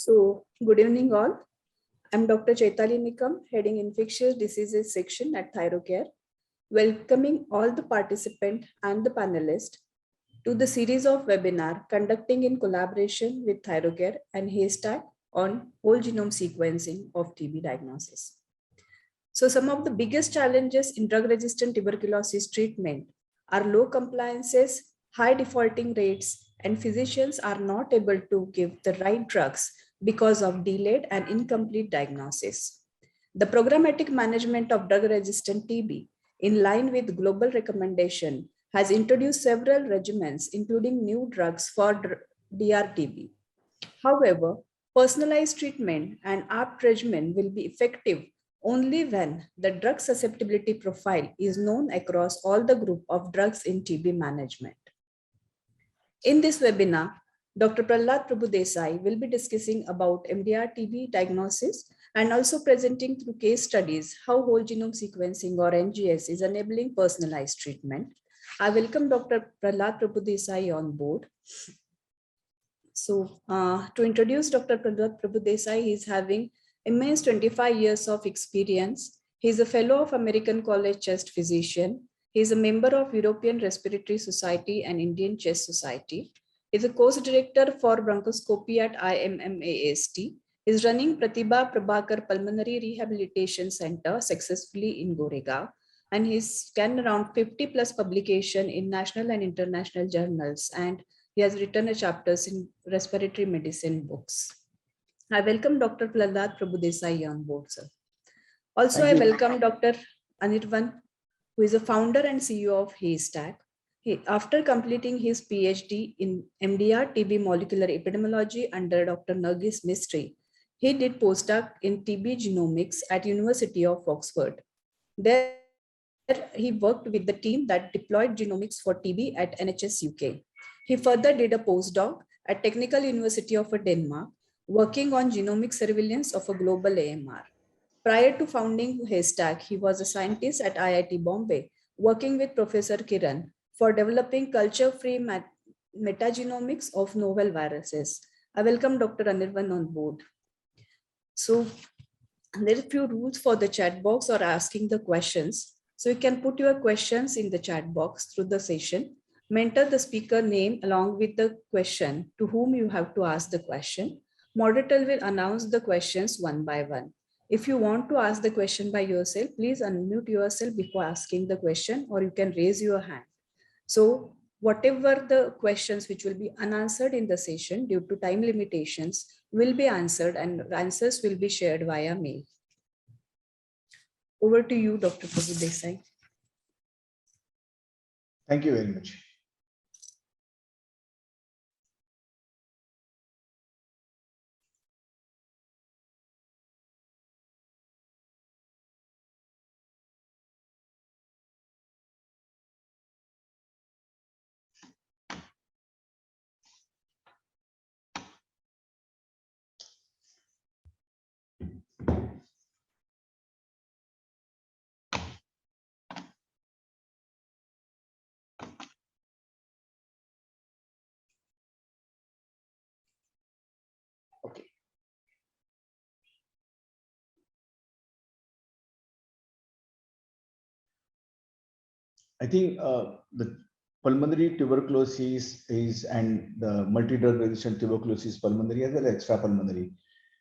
Good evening all. I'm Dr. Chaitali Nikam, heading Infectious Diseases section at Thyrocare, welcoming all the participants and the panelists to the series of webinar conducting in collaboration with Thyrocare and Haystack on whole genome sequencing of TB diagnosis. So some of the biggest challenges in drug-resistant tuberculosis treatment are low compliances, high defaulting rates, and physicians are not able to give the right drugs because of delayed and incomplete diagnosis. The programmatic management of drug-resistant TB, in line with global recommendation, has introduced several regimens, including new drugs for DRTB. However, personalized treatment and ART regimen will be effective only when the drug susceptibility profile is known across all the group of drugs in TB management. In this webinar, Dr. Prahlad Prabhudesai will be discussing about MDR-TB diagnosis and also presenting through case studies how whole genome sequencing or NGS is enabling personalized treatment. I welcome Dr. Prahlad Prabhudesai on board. To introduce Dr. Prahlad Prabhudesai, he is having immense 25 years of experience. He is a fellow of American College Chest Physician. He is a member of European Respiratory Society and Indian Chest Society. He is a course director for bronchoscopy at IMMAST. He is running Pratibha Prabhakar Pulmonary Rehabilitation Center successfully in Goregaon. And he's done around 50 plus publication in national and international journals. And he has written chapters in respiratory medicine books. I welcome Dr. Prahlad Prabhudesai on board, sir. Also, I welcome Dr. Anirvan, who is a founder and CEO of Haystack. After completing his PhD in MDR-TB molecular epidemiology under Dr. Nargis Mistry, he did postdoc in TB genomics at University of Oxford. There, he worked with the team that deployed genomics for TB at NHS UK. He further did a postdoc at Technical University of Denmark, working on genomic surveillance of a global AMR. Prior to founding Haystack, he was a scientist at IIT Bombay, working with Professor Kiran for developing culture-free metagenomics of novel viruses. I welcome Dr. Anirvan on board. So there are a few rules for the chat box or asking the questions. So you can put your questions in the chat box through the session. Mentor the speaker name along with the question to whom you have to ask the question. Moderator will announce the questions one by one. If you want to ask the question by yourself, please unmute yourself before asking the question, or you can raise your hand. So whatever the questions which will be unanswered in the session due to time limitations will be answered and answers will be shared via mail. Over to you, Dr. Prabhudesai. Thank you very much. Okay. I think the pulmonary tuberculosis is, and the multi-drug resistant tuberculosis pulmonary as well as extrapulmonary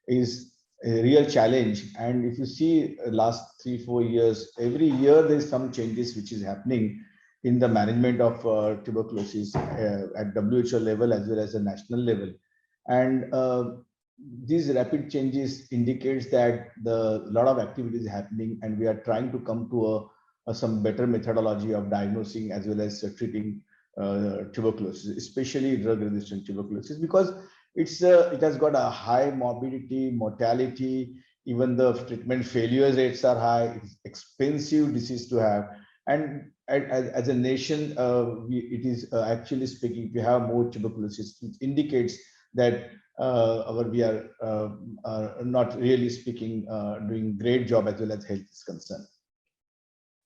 is a real challenge. And if you see last 3-4 years, every year there's some changes which is happening in the management of tuberculosis at WHO level as well as the national level. And these rapid changes indicates that the lot of activity is happening, and we are trying to come to some better methodology of diagnosing as well as treating tuberculosis, especially drug-resistant tuberculosis, because it has got a high morbidity, mortality, even the treatment failure rates are high. It's expensive disease to have, and as a nation, it is actually speaking, we have more tuberculosis, which indicates that we are not really speaking doing great job as well as health is concerned.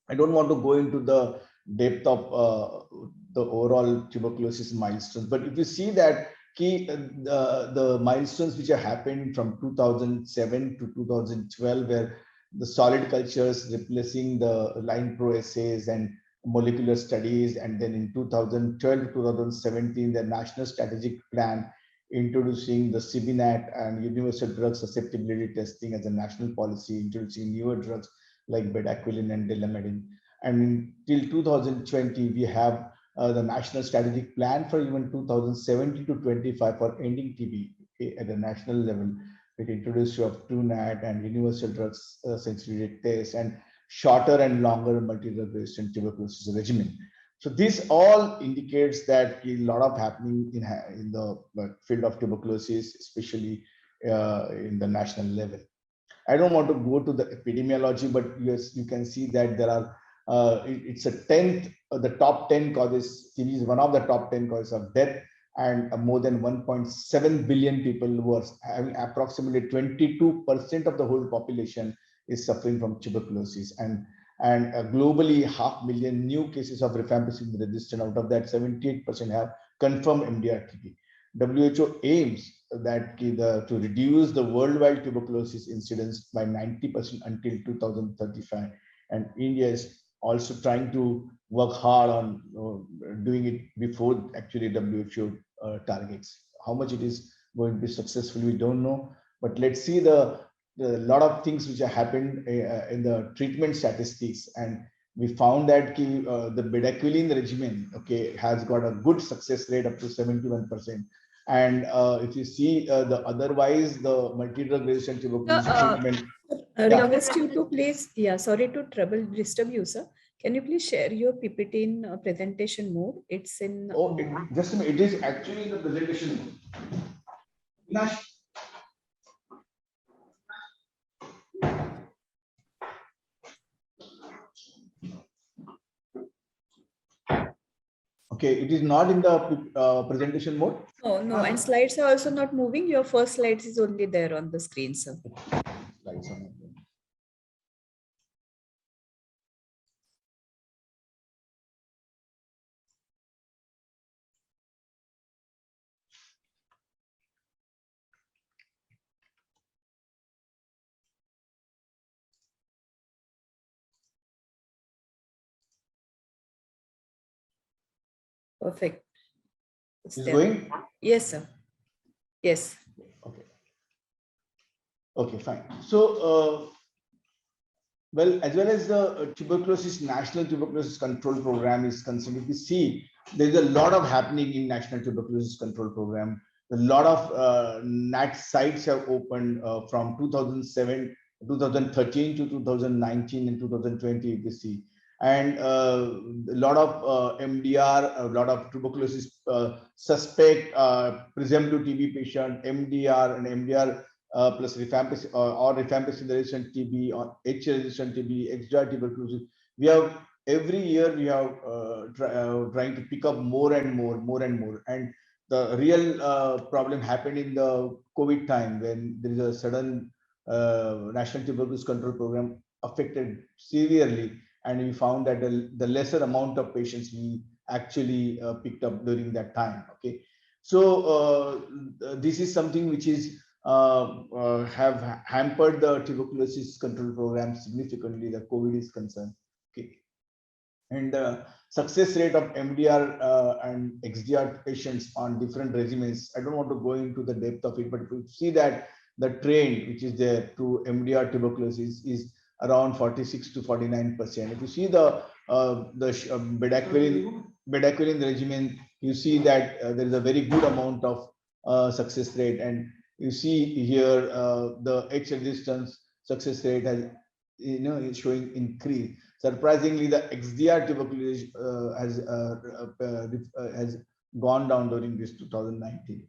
I don't want to go into the depth of the overall tuberculosis milestones, but if you see that the milestones which have happened from 2007 to 2012, where the solid cultures replacing the line pro assays and molecular studies, and then in 2012 to 2017, the national strategic plan introducing the CBNAT and universal drug susceptibility testing as a national policy, introducing newer drugs like bedaquiline and delamedine. And till 2020, we have the national strategic plan for even 2017 to 25 for ending TB, okay, at a national level, with introduction of TruNAT and universal drugs sensitivity test and shorter and longer multi-drug resistant tuberculosis regimen. So this all indicates that a lot of happening in the field of tuberculosis, especially in the national level. I don't want to go to the epidemiology, but yes, you can see that there are, it's a 10th, the top 10 causes, TB is one of the top 10 causes of death, and more than 1.7 billion people who are having approximately 22% of the whole population is suffering from tuberculosis. And globally, 500,000 new cases of rifampicin resistant. Out of that, 78% have confirmed MDR-TB. WHO aims that to reduce the worldwide tuberculosis incidence by 90% until 2035. And India is also trying to work hard on doing it before actually WHO targets. How much it is going to be successful, we don't know. But let's see the lot of things which have happened in the treatment statistics, and we found that the bedaquiline regimen, okay, has got a good success rate up to 71%. And if you see the otherwise the multi-drug resistant tuberculosis treatment. Request you to please, sorry to disturb you, sir. Can you please share your PPT in presentation mode? It's in. Oh, just a minute. It is actually in the presentation mode. Okay, it is not in the presentation mode. Oh, no, and slides are also not moving. Your first slides is only there on the screen, sir. Slides are not there. Perfect. Is going? Yes, sir. Yes. Okay. Okay, fine. So, well as the tuberculosis, National Tuberculosis Control Program is concerned, if you see, there's a lot of happening in National Tuberculosis Control Program. A lot of NAT sites have opened from 2007, 2013 to 2019 and 2020, if you see. And a lot of MDR, a lot of tuberculosis suspect, presumptive TB patient, MDR and MDR plus rifampicin or rifampicin resistant TB or H resistant TB, XDR tuberculosis. We have every year we have trying to pick up more and more. And the real problem happened in the COVID time, when there is a sudden National Tuberculosis Control Program affected severely, and we found that the lesser amount of patients we actually picked up during that time. Okay, so this is something which is have hampered the tuberculosis control program significantly. The COVID is concerned. Okay, and success rate of MDR and XDR patients on different regimens, I don't want to go into the depth of it, but if you see that the trend which is there to MDR tuberculosis is around 46 to 49%. If you see the bedaquiline regimen, you see that there is a very good amount of success rate, and you see here the H resistance success rate has, is showing increase. Surprisingly, the XDR tuberculosis has gone down during this 2019.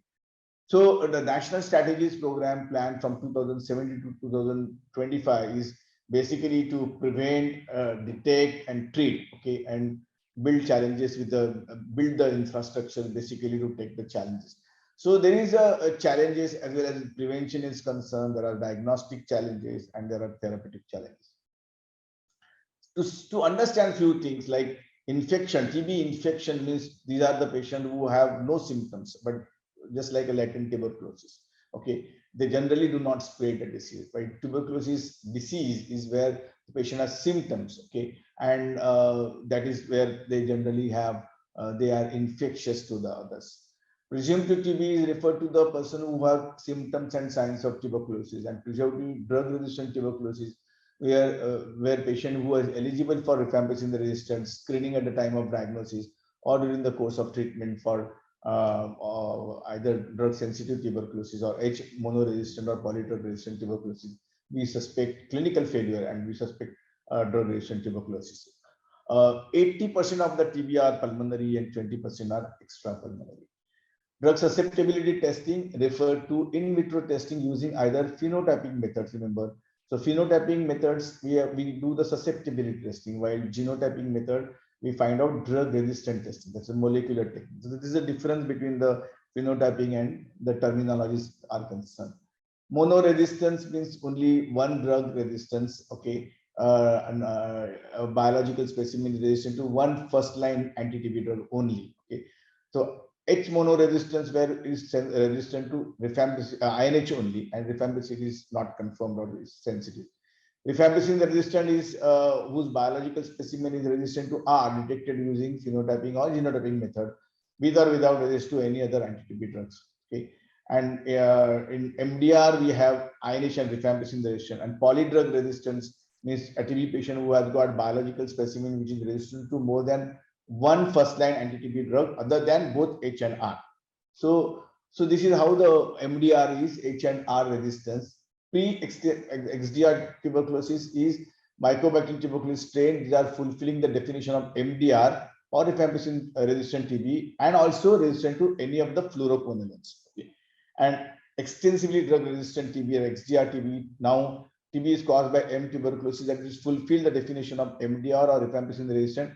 So the National Strategies Program plan from 2017 to 2025 is basically to prevent, detect, and treat. Okay, and build challenges with build the infrastructure basically to take the challenges. So there is a challenges as well as prevention is concerned. There are diagnostic challenges and there are therapeutic challenges. To understand few things like infection, TB infection means these are the patients who have no symptoms, but just like a latent tuberculosis. Okay, they generally do not spread the disease. Right, tuberculosis disease is where the patient has symptoms. Okay, and that is where they generally have they are infectious to the others. Presumed to TB is referred to the person who have symptoms and signs of tuberculosis, and presumed to drug-resistant tuberculosis, where patient who is eligible for rifampicin resistance screening at the time of diagnosis or during the course of treatment for either drug-sensitive tuberculosis or H monoresistant or polydrug-resistant tuberculosis, we suspect clinical failure and we suspect drug-resistant tuberculosis. 80% of the TB are pulmonary and 20% are extrapulmonary. Drug susceptibility testing referred to in vitro testing using either phenotyping methods, remember. So phenotyping methods, we do the susceptibility testing, while genotyping method, we find out drug resistant testing. That's a molecular technique. So this is a difference between the phenotyping and the terminologies are concerned. Monoresistance means only one drug resistance, okay, a biological specimen is resistant to one first line anti-TB drug only, okay. So H monoresistance where it is resistant to rifampicin, INH only, and rifampicin is not confirmed or is sensitive. Rifampicin resistant is whose biological specimen is resistant to R, detected using phenotyping or genotyping method, with or without resistance to any other anti-TB drugs. Okay, and in MDR we have INH and rifampicin resistant, and polydrug resistance means a TB patient who has got biological specimen which is resistant to more than one first line anti-TB drug other than both H and R. So this is how the MDR is, H and R resistance. Pre-XDR tuberculosis is Mycobacterium tuberculosis strain. These are fulfilling the definition of MDR or rifampicin resistant TB and also resistant to any of the fluoroquinolones. Okay. And extensively drug resistant TB or XDR TB. Now TB is caused by M tuberculosis that is fulfill the definition of MDR or rifampicin resistant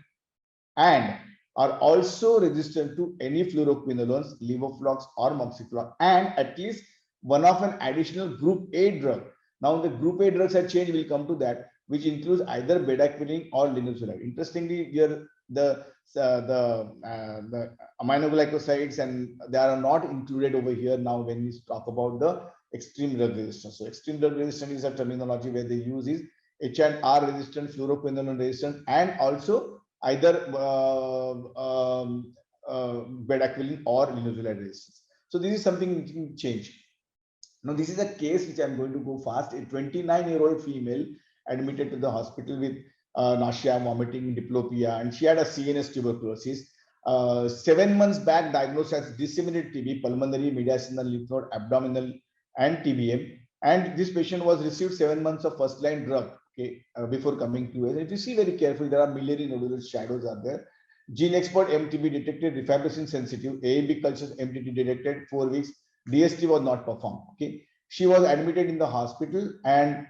and are also resistant to any fluoroquinolones, levoflox or moxiflox, and at least one of an additional group A drug. Now the group A drugs have changed, we'll come to that, which includes either bedaquiline or linezolid. Interestingly, here the aminoglycosides and they are not included over here now when we talk about the extreme drug resistance. So extreme drug resistance is a terminology where they use is H and R resistant, fluoroquinolone resistant, and also either bedaquiline or linezolid resistance. So this is something which can change. Now this is a case which I'm going to go fast. A 29-year-old female admitted to the hospital with nausea, vomiting, diplopia, and she had a CNS tuberculosis. 7 months back diagnosed as disseminated TB, pulmonary, mediastinal, lymph node, abdominal, and TBM. And this patient was received 7 months of first line drug, okay, before coming to us. If you see very carefully, there are miliary nodular shadows are there. Gene expert MTB detected, rifampicin sensitive, AAB cultures MTT detected, 4 weeks, DST was not performed. Okay, she was admitted in the hospital, and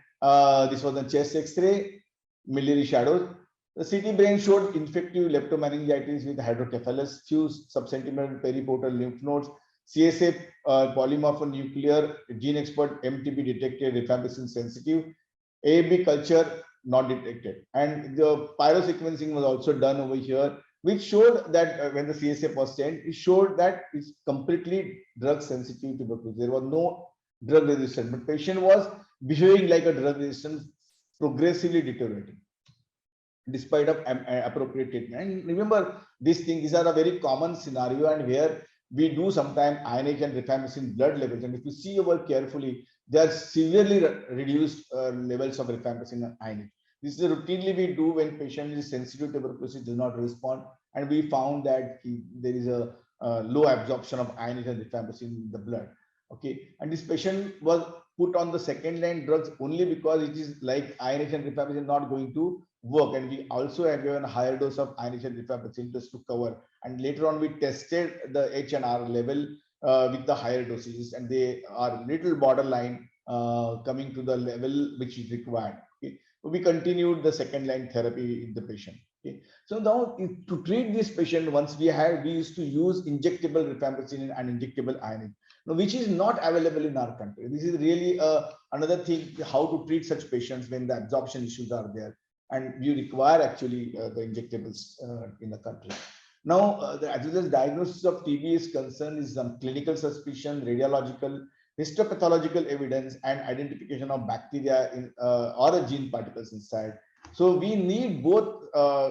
this was a chest X-ray, miliary shadows. The CT brain showed infective leptomeningitis with hydrocephalus, few subcentimeter periportal lymph nodes, CSF polymorphonuclear, gene expert MTB detected, rifampicin sensitive, AAB culture not detected, and the pyrosequencing was also done over here, which showed that when the CSF was sent, it showed that it's completely drug sensitive tuberculosis. There was no drug resistance, but patient was behaving like a drug resistance, progressively deteriorating despite of appropriate treatment. And remember, these are a very common scenario, and where we do sometimes INH and rifampicin blood levels, and if you see over carefully, they are severely reduced levels of rifampicin and INH. This is routinely we do when patient is sensitive to tuberculosis, does not respond, and we found that there is a low absorption of INH and rifampicin in the blood. Okay, and this patient was put on the second line drugs only because it is like INH and rifampicin not going to work, and we also have given a higher dose of INH and rifampicin just to cover. And later on, we tested the H and R level with the higher doses, and they are little borderline coming to the level which is required. Okay, so we continued the second line therapy in the patient. Okay, so now to treat this patient, once we used to use injectable rifampicin and injectable INH, which is not available in our country. This is really another thing, how to treat such patients when the absorption issues are there, and you require actually the injectables in the country. Now, as well as diagnosis of TB is concerned, is some clinical suspicion, radiological, histopathological evidence, and identification of bacteria in, or a gene particles inside. So we need both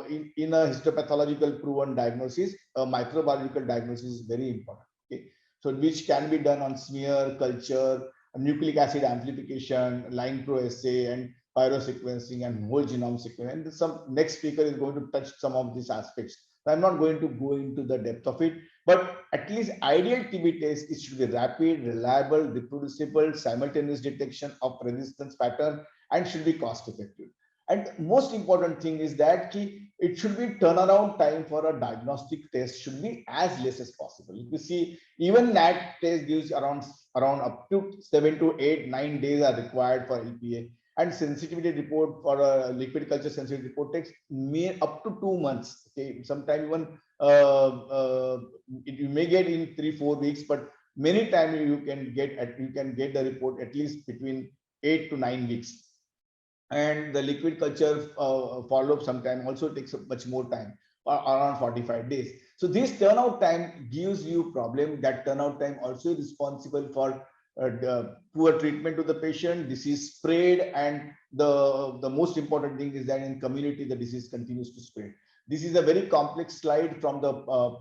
in a histopathological proven diagnosis. A microbiological diagnosis is very important. Okay, so which can be done on smear, culture, nucleic acid amplification, line pro assay, and pyrosequencing, and whole genome sequencing. And some next speaker is going to touch some of these aspects. So I'm not going to go into the depth of it, but at least ideal TB test, it should be rapid, reliable, reproducible, simultaneous detection of resistance pattern, and should be cost effective. And most important thing is that it should be turnaround time for a diagnostic test should be as less as possible. If you see, even that test gives around up to 7 to 8, 9 days are required for LPA, and sensitivity report for a liquid culture sensitivity report takes up to 2 months. Okay, sometimes even you may get in 3-4 weeks, but many times you can get the report at least between 8 to 9 weeks. And the liquid culture follow-up sometime also takes much more time, around 45 days. So this turnout time gives you problem. That turnout time also responsible for poor treatment to the patient, disease spread, and the most important thing is that in community the disease continues to spread. This is a very complex slide from the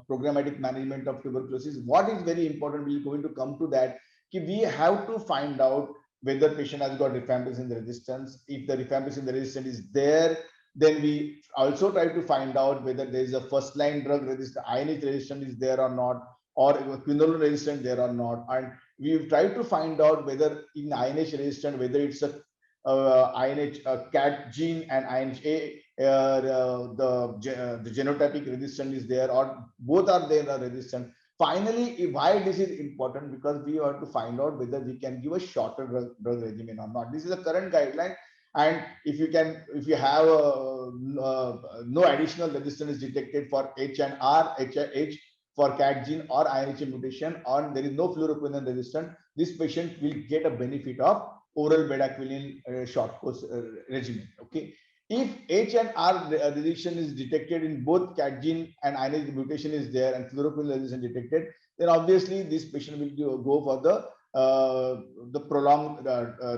programmatic management of tuberculosis. What is very important, we're going to come to that, we have to find out whether patient has got rifampicin resistance. If the rifampicin resistance is there, then we also try to find out whether there is a first line drug resistance, INH resistance is there or not, or quinolone resistant there or not. And we've tried to find out whether in INH resistant, whether it's a INH CAT gene and INHA, the genotypic resistance is there, or both are there are resistant. Finally, why this is important, because we have to find out whether we can give a shorter drug regimen or not. This is a current guideline, and if you have no additional resistance is detected for H and R, H for CAT gene or INH mutation, or there is no fluoroquinolone resistance, this patient will get a benefit of oral bedaquiline short course regimen. Okay. If H and R deletion is detected in both CAT gene and INH mutation is there and fluoroquinolone resistance detected, then obviously this patient will go for the prolonged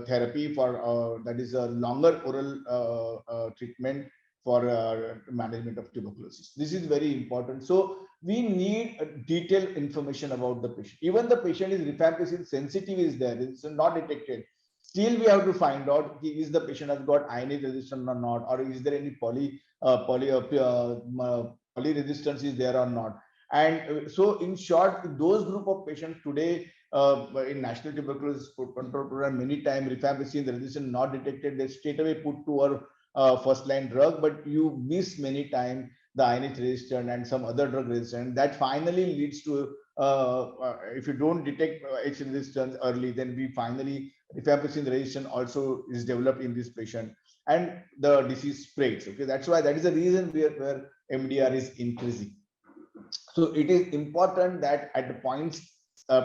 therapy for that is a longer oral treatment for management of tuberculosis. This is very important. So we need detailed information about the patient. Even the patient is rifampicin sensitive is there, it's not detected. Still, we have to find out is the patient has got INH resistance or not, or is there any poly resistance is there or not. And so, in short, those group of patients today in National Tuberculosis Control Program, many times rifampicin resistance not detected, they straight away put to our first line drug, but you miss many times the INH resistant and some other drug resistant. That finally leads to if you don't detect H resistance early, then we finally rifampicin resistance also is developed in this patient, and the disease spreads. Okay, that's why that is the reason where MDR is increasing. So it is important that at the points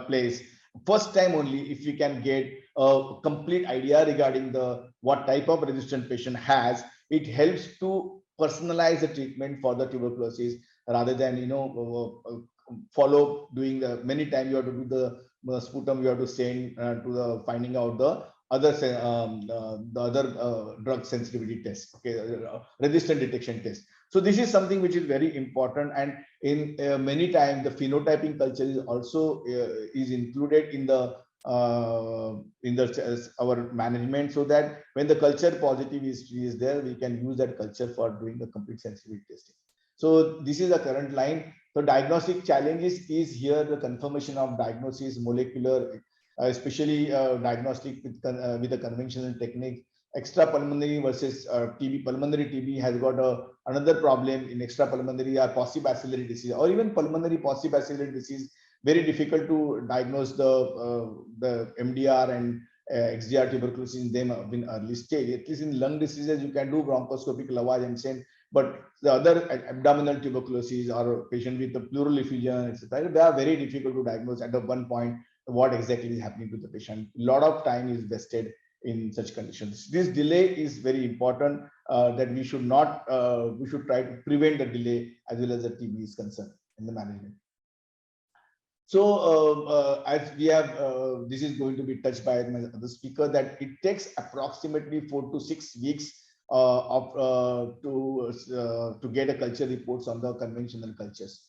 place, first time only, if you can get a complete idea regarding the what type of resistant patient has, it helps to personalize the treatment for the tuberculosis rather than follow doing the many times you have to do the sputum, you have to send to the finding out the other drug sensitivity test, okay, resistant detection test. So this is something which is very important, and in many times the phenotyping culture is also is included in the our management, so that when the culture positive is there, we can use that culture for doing the complete sensitivity testing. So this is the current line. So diagnostic challenges is here the confirmation of diagnosis, molecular, especially diagnostic with the conventional technique. Extrapulmonary versus TB. Pulmonary TB has got another problem in extrapulmonary or paucibacillary disease, or even pulmonary paucibacillary disease. Very difficult to diagnose the MDR and XDR tuberculosis in them in early stage. At least in lung diseases, you can do bronchoscopic lavage and send, but the other abdominal tuberculosis or patient with the pleural effusion, etc., they are very difficult to diagnose at one point what exactly is happening to the patient. A lot of time is wasted in such conditions. This delay is very important that we should not, we should try to prevent the delay as well as the TB is concerned. in the management. So as we have, this is going to be touched by the speaker, that it takes approximately 4 to 6 weeks to get a culture reports on the conventional cultures.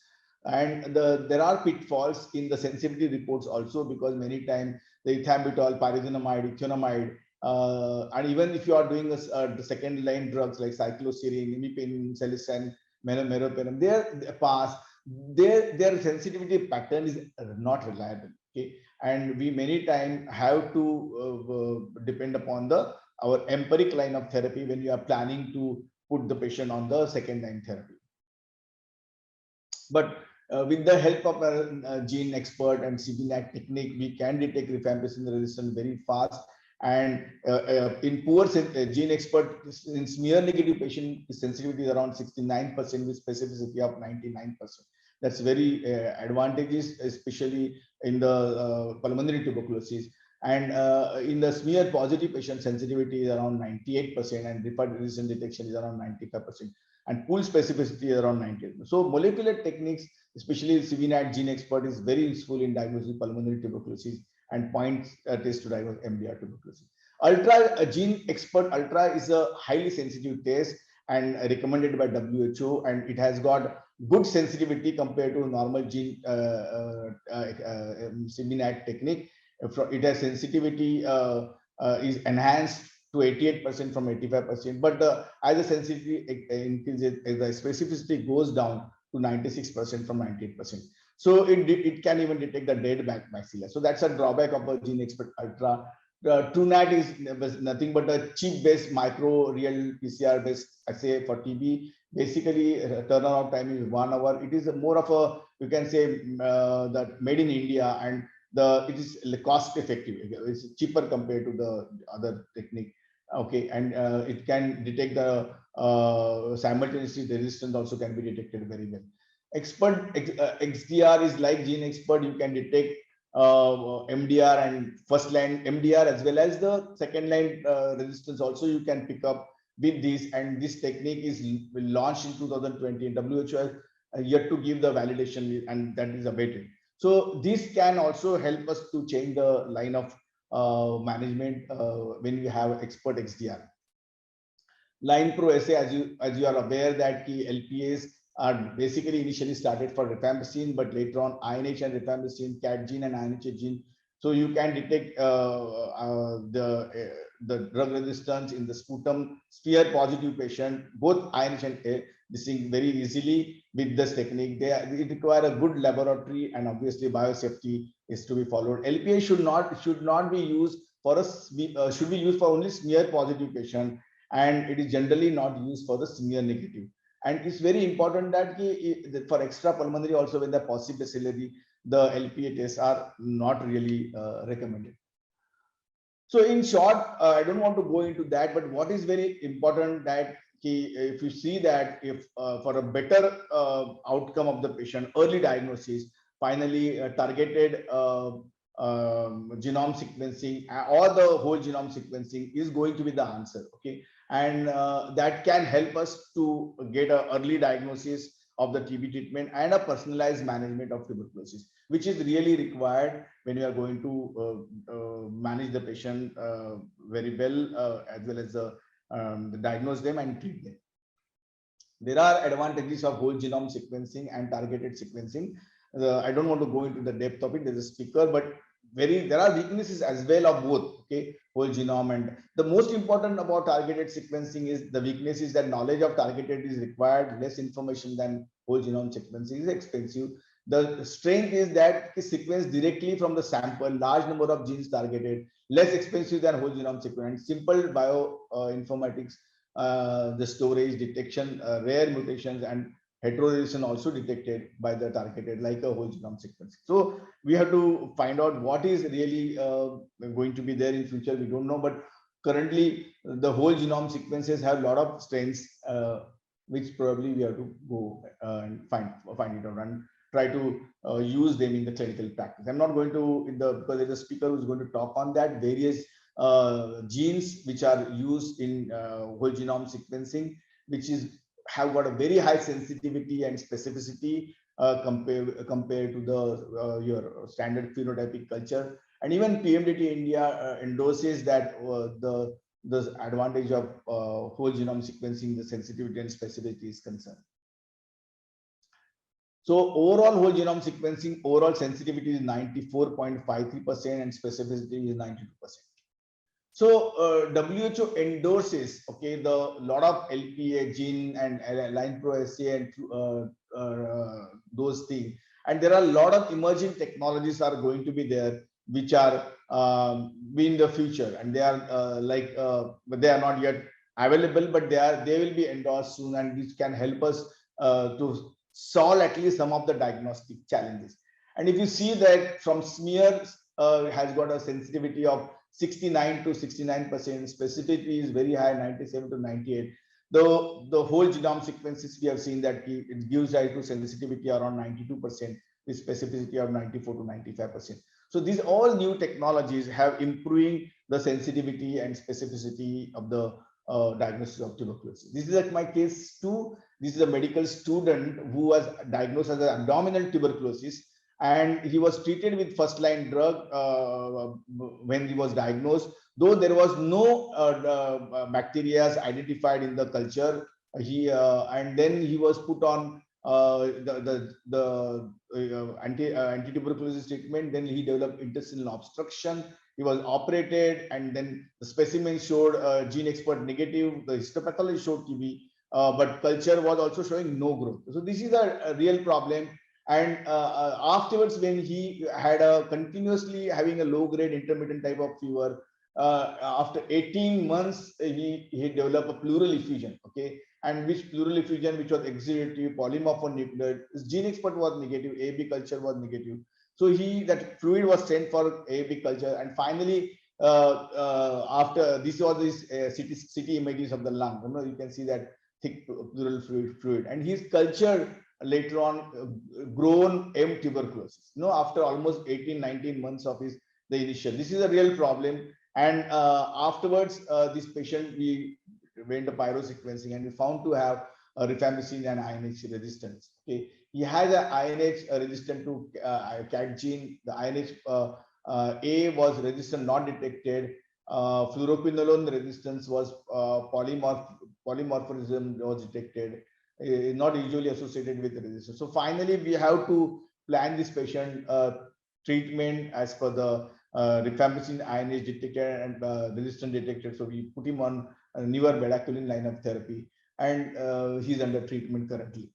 And there are pitfalls in the sensitivity reports also, because many times the ethambutol, pyrazinamide, ethionamide, and even if you are doing the second line drugs like cycloserine, imipenem, salicin, meropenem, they are past. Their sensitivity pattern is not reliable. Okay, and we many times have to depend upon our empiric line of therapy when you are planning to put the patient on the second line therapy. But with the help of a gene expert and CBNAT technique, we can detect rifampicin resistance very fast. And in poor gene expert, in smear negative patient, sensitivity is around 69% with specificity of 99%. That's very advantageous, especially in the pulmonary tuberculosis. And in the smear positive patient, sensitivity is around 98%, and referred resistant detection is around 95%, and pool specificity is around 90%. So molecular techniques, especially CBNAT gene expert, is very useful in diagnosing pulmonary tuberculosis and point test to diagnose MDR tuberculosis. Ultra gene expert ultra is a highly sensitive test and recommended by WHO, and it has got good sensitivity compared to normal gene CBNAT technique. It has sensitivity is enhanced to 88% from 85%, but as the sensitivity increases, the specificity goes down to 96% from 98%. So it can even detect the dead maxilla. So that's a drawback of a gene expert ultra. TrueNAT is nothing but a chip-based micro real PCR based assay for TB. Basically, turnaround time is 1 hour. It is more of a, you can say, that made in India, and it is cost effective. It's cheaper compared to the other technique. Okay, and it can detect the simultaneously the resistance also can be detected very well. Expert XDR is like gene expert. You can detect MDR and first line MDR as well as the second line resistance also you can pick up with this. And this technique is launched in 2020. WHO has yet to give the validation, and that is awaited. So this can also help us to change the line of management when we have expert XDR. Line Pro assay, as you are aware that the LPAs are basically initially started for rifampicin, but later on INH and rifampicin, CAT gene and INH gene. So you can detect the drug resistance in the sputum sphere positive patient, both INH and A, this is very easily with this technique. It require a good laboratory, and obviously biosafety is to be followed. LPA should not be used for should be used for only smear positive patient, and it is generally not used for the smear negative. And it's very important that for extra pulmonary also, when the possible bacillary, the LPA tests are not really recommended. So in short, I don't want to go into that, but what is very important that if you see that if for a better outcome of the patient, early diagnosis, finally targeted genome sequencing or the whole genome sequencing is going to be the answer. Okay, and that can help us to get an early diagnosis of the TB treatment and a personalized management of tuberculosis, which is really required when you are going to manage the patient very well, as well as diagnose them and treat them. There are advantages of whole genome sequencing and targeted sequencing. I don't want to go into the depth of it. There's a speaker, but there are weaknesses as well of both. Okay, whole genome, and the most important about targeted sequencing is the weakness is that knowledge of targeted is required, less information than whole genome sequencing is expensive. The strength is that it sequence directly from the sample, large number of genes targeted, less expensive than whole genome sequence, simple bioinformatics, the storage, detection, rare mutations, and heterogeneity also detected by the targeted like a whole genome sequencing. So we have to find out what is really going to be there in future. We don't know, but currently the whole genome sequences have a lot of strengths, which probably we have to go and find it out and try to use them in the clinical practice. I'm not going to because there's a speaker who's going to talk on that various genes which are used in whole genome sequencing, which have got a very high sensitivity and specificity compared to the your standard phenotypic culture. And even PMDT India endorses that the advantage of whole genome sequencing, the sensitivity and specificity is concerned. So overall whole genome sequencing, overall sensitivity is 94.53% and specificity is 92%. So WHO endorses, okay, the lot of LPA gene and LinePro and those things. And there are a lot of emerging technologies are going to be there, which are be in the future, and they are but they are not yet available, but they will be endorsed soon, and which can help us to solve at least some of the diagnostic challenges. And if you see that from smear has got a sensitivity of 69 to 69%, specificity is very high, 97 to 98. The whole genome sequences, we have seen that it gives rise to sensitivity around 92%, with specificity of 94 to 95%. So these all new technologies have improving the sensitivity and specificity of the diagnosis of tuberculosis. This is like my case 2. This is a medical student who was diagnosed as an abdominal tuberculosis, and he was treated with first line drug when he was diagnosed, though there was no bacteria identified in the culture. And then he was put on the anti-tuberculosis treatment. Then he developed intestinal obstruction. He was operated, and then the specimen showed gene expert negative. The histopathology showed TB, but culture was also showing no growth. So this is a real problem. And afterwards, when he had continuously having a low-grade intermittent type of fever, after 18 months, he developed a pleural effusion, okay, and which pleural effusion, which was exudative, polymorphonuclear. His gene expert was negative, AB culture was negative. So that fluid was sent for AB culture, and finally, after this was this CT images of the lung. You can see that thick pleural fluid, and his culture later on grown M tuberculosis, after almost 18-19 months of the initial. This is a real problem. And afterwards, this patient, we went to pyrosequencing, and we found to have rifampicin and INH resistance. Okay, he has an INH resistant to CAT gene. The INH A was resistant, not detected. Fluoroquinolone resistance was polymorphism was detected, not usually associated with resistance. So finally, we have to plan this patient treatment as per the rifampicin INH detected and resistant detected. So we put him on a newer bedaquiline line of therapy, and he's under treatment currently.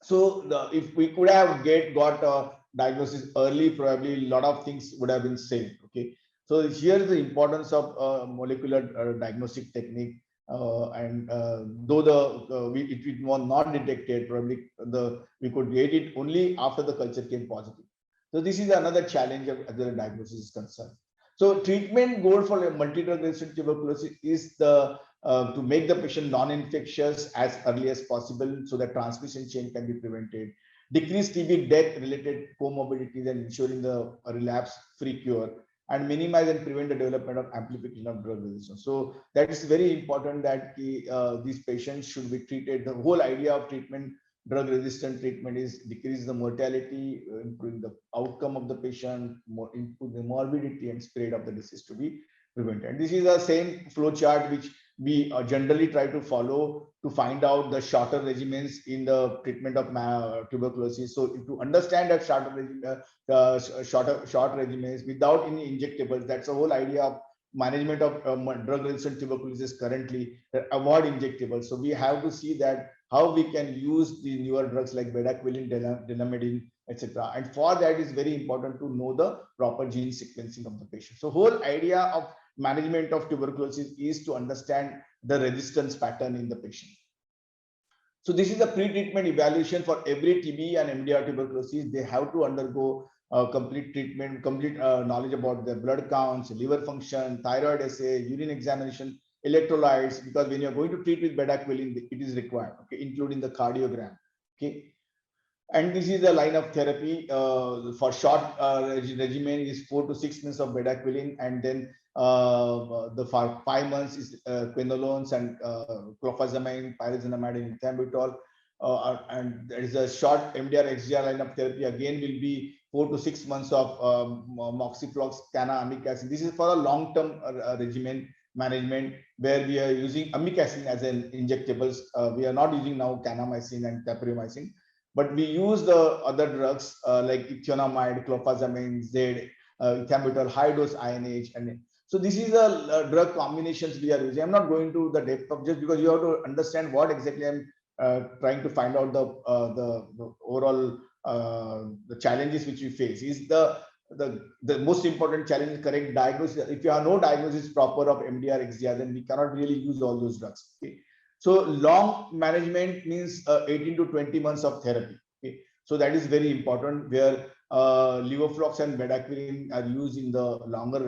So if we could have got a diagnosis early, probably a lot of things would have been saved. Okay, so here's the importance of molecular diagnostic technique. And though it was not detected, probably we could get it only after the culture came positive. So this is another challenge as the diagnosis is concerned. So treatment goal for multi-drug resistant tuberculosis is to make the patient non-infectious as early as possible, so that transmission chain can be prevented, decrease TB death related comorbidities, and ensuring the relapse-free cure, and minimize and prevent the development of amplification of drug resistance. So that is very important that these patients should be treated. The whole idea of treatment, drug resistant treatment, is decrease the mortality, improving the outcome of the patient, improve the morbidity and spread of the disease to be prevented. And this is the same flow chart which we generally try to follow to find out the shorter regimens in the treatment of tuberculosis. So to understand that short regimens without any injectables, that's the whole idea of management of drug-resistant tuberculosis currently, avoid injectables. So we have to see that how we can use the newer drugs like bedaquiline, delamedine, etc. And for that, is very important to know the proper gene sequencing of the patient. So whole idea of management of tuberculosis is to understand the resistance pattern in the patient. So this is a pre-treatment evaluation for every TB and MDR tuberculosis. They have to undergo complete treatment, complete knowledge about their blood counts, liver function, thyroid assay, urine examination, electrolytes, because when you're going to treat with bedaquiline, it is required, okay, including the cardiogram. Okay. And this is a line of therapy for short regimen is 4 to 6 months of bedaquiline, and then for 5 months is quinolones and clofazimine, pyrazinamide, and ethambutol. and there is a short MDR XDR line of therapy. Again, will be 4 to 6 months of moxiflox, cana, amikacin. This is for a long-term regimen management where we are using amikacin as an injectables. We are not using now kanamycin and chlorpromazine, but we use the other drugs like ethionamide, clofazimine, Z, ethambutol, high dose INH, and so this is a drug combinations we are using. I'm not going to the depth of, just because you have to understand what exactly I'm trying to find out the overall the challenges which we face. Is the most important challenge is correct diagnosis. If you have no diagnosis proper of MDR XDR, then we cannot really use all those drugs. Okay, so long management means 18 to 20 months of therapy. Okay, so that is very important, where levoflox and bedaquiline are used in the longer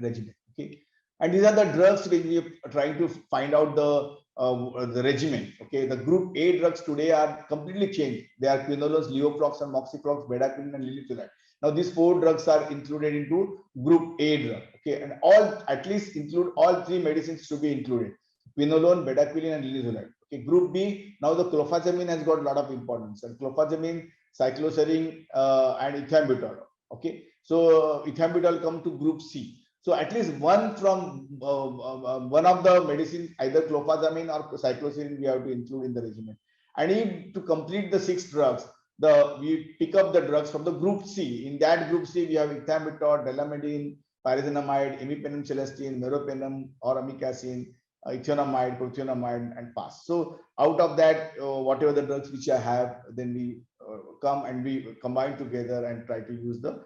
regimen. Okay, and these are the drugs when we are trying to find out the regimen. Okay, the group A drugs today are completely changed. They are quinolones, levoflox, and moxiflox, bedaquiline, and linezolid. Now these 4 drugs are included into group A drug. Okay, and all, at least include all 3 medicines to be included: quinolone, bedaquiline, and linezolid. Okay, group B, now the clofazimine has got a lot of importance, and clofazimine, cycloserine, and ethambutol. Okay, so ethambutol come to group C. So at least one from one of the medicines, either clofazimine or cycloserine, we have to include in the regimen. And if to complete the 6 drugs, we pick up the drugs from the group C. In that group C, we have ethambutol, delamidine, pyrazinamide, imipenem celestine, meropenem, or amikacin, ethionamide, prothionamide, and PAS. So out of that, whatever the drugs which I have, then we come and we combine together and try to use the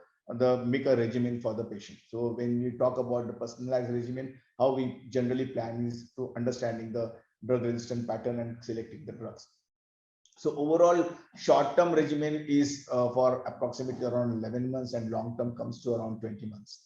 make a regimen for the patient. So when we talk about the personalized regimen, how we generally plan is to understanding the drug resistant pattern and selecting the drugs. So overall, short-term regimen is for approximately around 11 months, and long-term comes to around 20 months.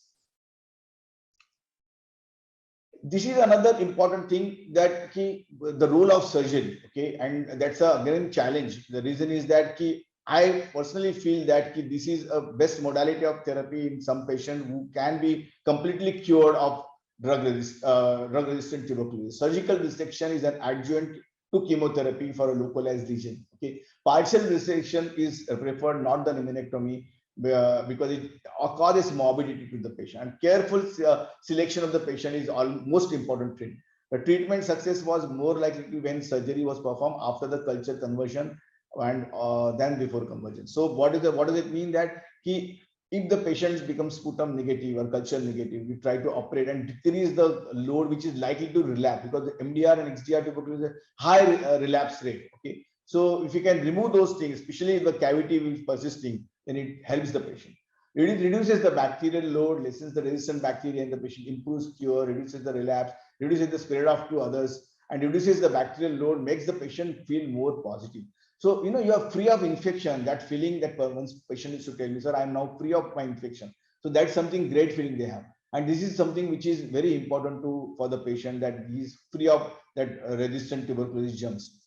This is another important thing, that the role of surgery. Okay, and that's a again challenge. The reason is that I personally feel that this is a best modality of therapy in some patient who can be completely cured of drug-resistant tuberculosis. Surgical resection is an adjunct to chemotherapy for a localized lesion. Okay, partial resection is preferred, not the pneumonectomy, because it causes morbidity to the patient. And careful selection of the patient is most important thing. The treatment success was more likely when surgery was performed after the culture conversion and than before conversion. So what does it mean? That if the patient becomes sputum negative or culture negative, we try to operate and decrease the load which is likely to relapse, because the MDR and XDR tuberculosis high relapse rate. Okay, so if you can remove those things, especially if the cavity is persisting, then it helps the patient. It reduces the bacterial load, lessens the resistant bacteria in the patient, improves cure, reduces the relapse, reduces the spread of to others, and reduces the bacterial load, makes the patient feel more positive. So, you are free of infection. That feeling that once patient is to tell me, sir, I am now free of my infection. So that's something great feeling they have. And this is something which is very important for the patient, that he is free of that resistant tuberculosis germs.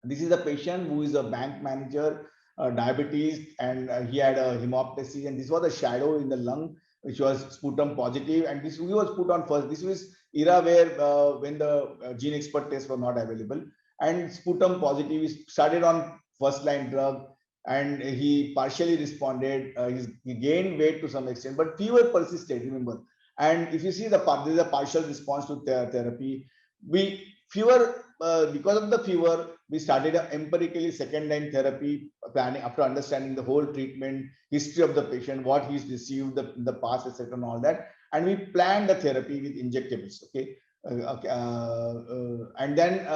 This is a patient who is a bank manager, diabetes, and he had a hemoptysis, and this was a shadow in the lung, which was sputum positive, and this he was put on first. This was era where when the gene expert tests were not available, and sputum positive, he started on first line drug, and he partially responded. He gained weight to some extent, but fever persisted, remember. And if you see there is a partial response to therapy. Because of the fever, we started empirically second line therapy planning after understanding the whole treatment history of the patient, what he's received in the past, etc., and all that. And we planned the therapy with injectables. Okay. And then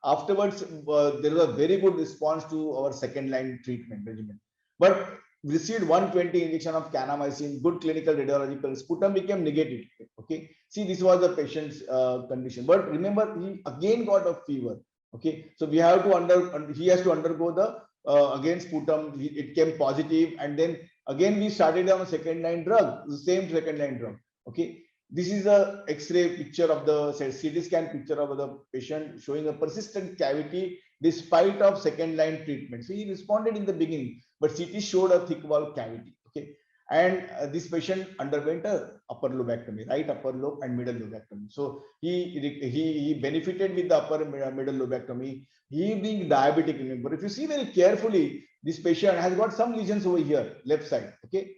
afterwards, there was a very good response to our second line treatment regimen. But received 120 injection of kanamycin, good clinical radiological, sputum became negative. Okay, see, this was the patient's condition. But remember, he again got a fever. Okay, so we have to he has to undergo the again sputum. It came positive, and then again we started on a second line drug, the same second line drug. Okay. This is a X-ray picture of the CT scan picture of the patient showing a persistent cavity despite of second line treatment. So he responded in the beginning, but CT showed a thick wall cavity. Okay, And this patient underwent a upper lobectomy, right upper lobe and middle lobectomy. So he benefited with the upper middle lobectomy. He being diabetic, remember, if you see very carefully, this patient has got some lesions over here, left side, okay,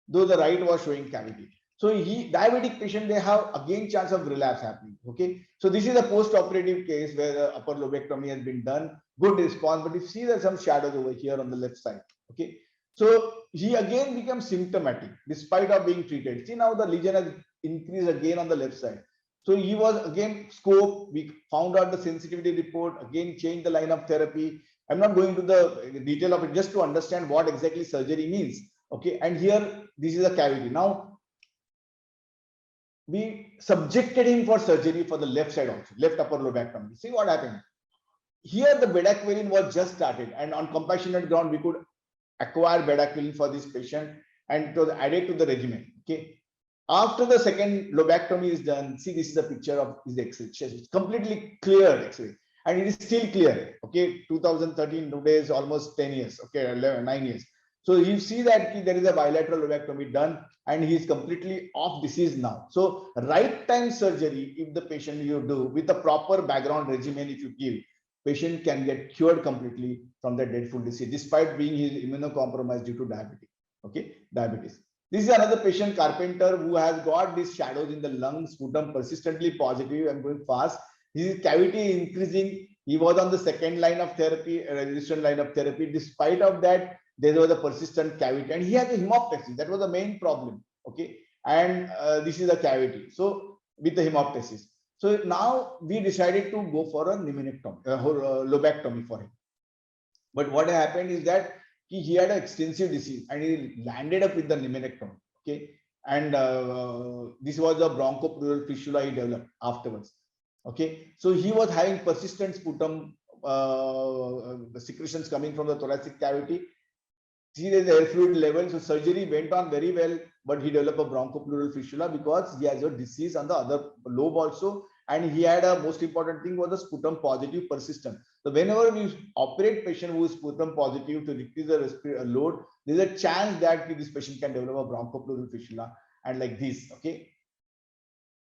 though the right was showing cavity. So diabetic patient, they have again chance of relapse happening. Okay, so this is a post-operative case where the upper lobectomy has been done, good response, but you see there's some shadows over here on the left side. Okay, so he again becomes symptomatic despite of being treated. See, now the lesion has increased again on the left side. So he was again scoped. We found out the sensitivity report, again changed the line of therapy. I'm not going to the detail of it, just to understand what exactly surgery means. Okay, and here this is a cavity. Now we subjected him for surgery for the left side also, left upper lobectomy. See what happened. Here the bedaquiline was just started, and on compassionate ground we could acquire bedaquiline for this patient and it was added to the regimen. Okay, after the second lobectomy is done, see, this is a picture of his X-ray. It's completely clear X-ray, and it is still clear. Okay, 2013, today is almost 10 years. Okay, 11, 9 years. So you see that there is a bilateral lobectomy done, and he is completely off disease now. So right time surgery, if the patient you do with a proper background regimen, if you give, patient can get cured completely from the dreadful disease, despite being immunocompromised due to diabetes. Okay, diabetes. This is another patient, Carpenter, who has got these shadows in the lung, sputum persistently positive and going fast. His cavity increasing. He was on the second line of therapy, resistant line of therapy. Despite of that, there was a persistent cavity, and he had a hemoptysis. That was the main problem. Okay, and this is a cavity. So with the hemoptysis. So now we decided to go for a pneumonectomy, lobectomy for him. But what happened is that he had an extensive disease and he landed up with the pneumonectomy. Okay, and this was a bronchopleural fistula he developed afterwards. Okay, so he was having persistent sputum secretions coming from the thoracic cavity. See, there's air fluid level. So surgery went on very well, but he developed a bronchopleural fistula because he has a disease on the other lobe also. And he had a most important thing was the sputum positive persistent. So whenever we operate patient who is sputum positive to decrease the respiratory load, there's a chance that this patient can develop a bronchopleural fistula and like this. Okay.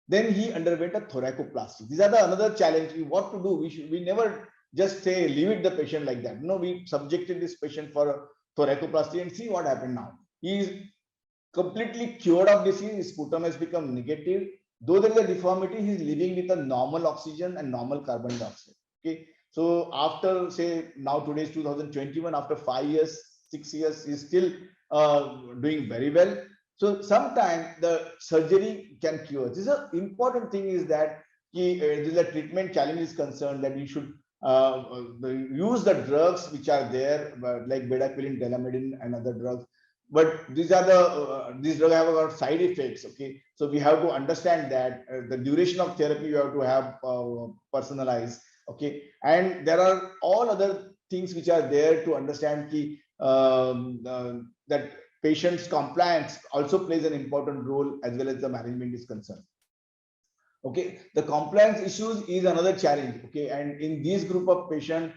Then he underwent a thoracoplasty. These are the another challenge. What to do? We never just say leave it the patient like that. No, we subjected this patient for a thoracoplasty and see what happened now. He is completely cured of disease. His sputum has become negative. Though there is a deformity, he is living with a normal oxygen and normal carbon dioxide. Okay. So after, say, now today is 2021, after 5 years, 6 years, he is still doing very well. So sometimes the surgery can cure. This is an important thing is that this is a treatment challenge is concerned that we should use the drugs which are there, like bedaquiline, delamidine, and other drugs. But these are the these drugs have got side effects. Okay, so we have to understand that the duration of therapy you have to have personalized. Okay, and there are all other things which are there to understand that patient's compliance also plays an important role as well as the management is concerned. Okay, the compliance issues is another challenge. Okay, and in this group of patient,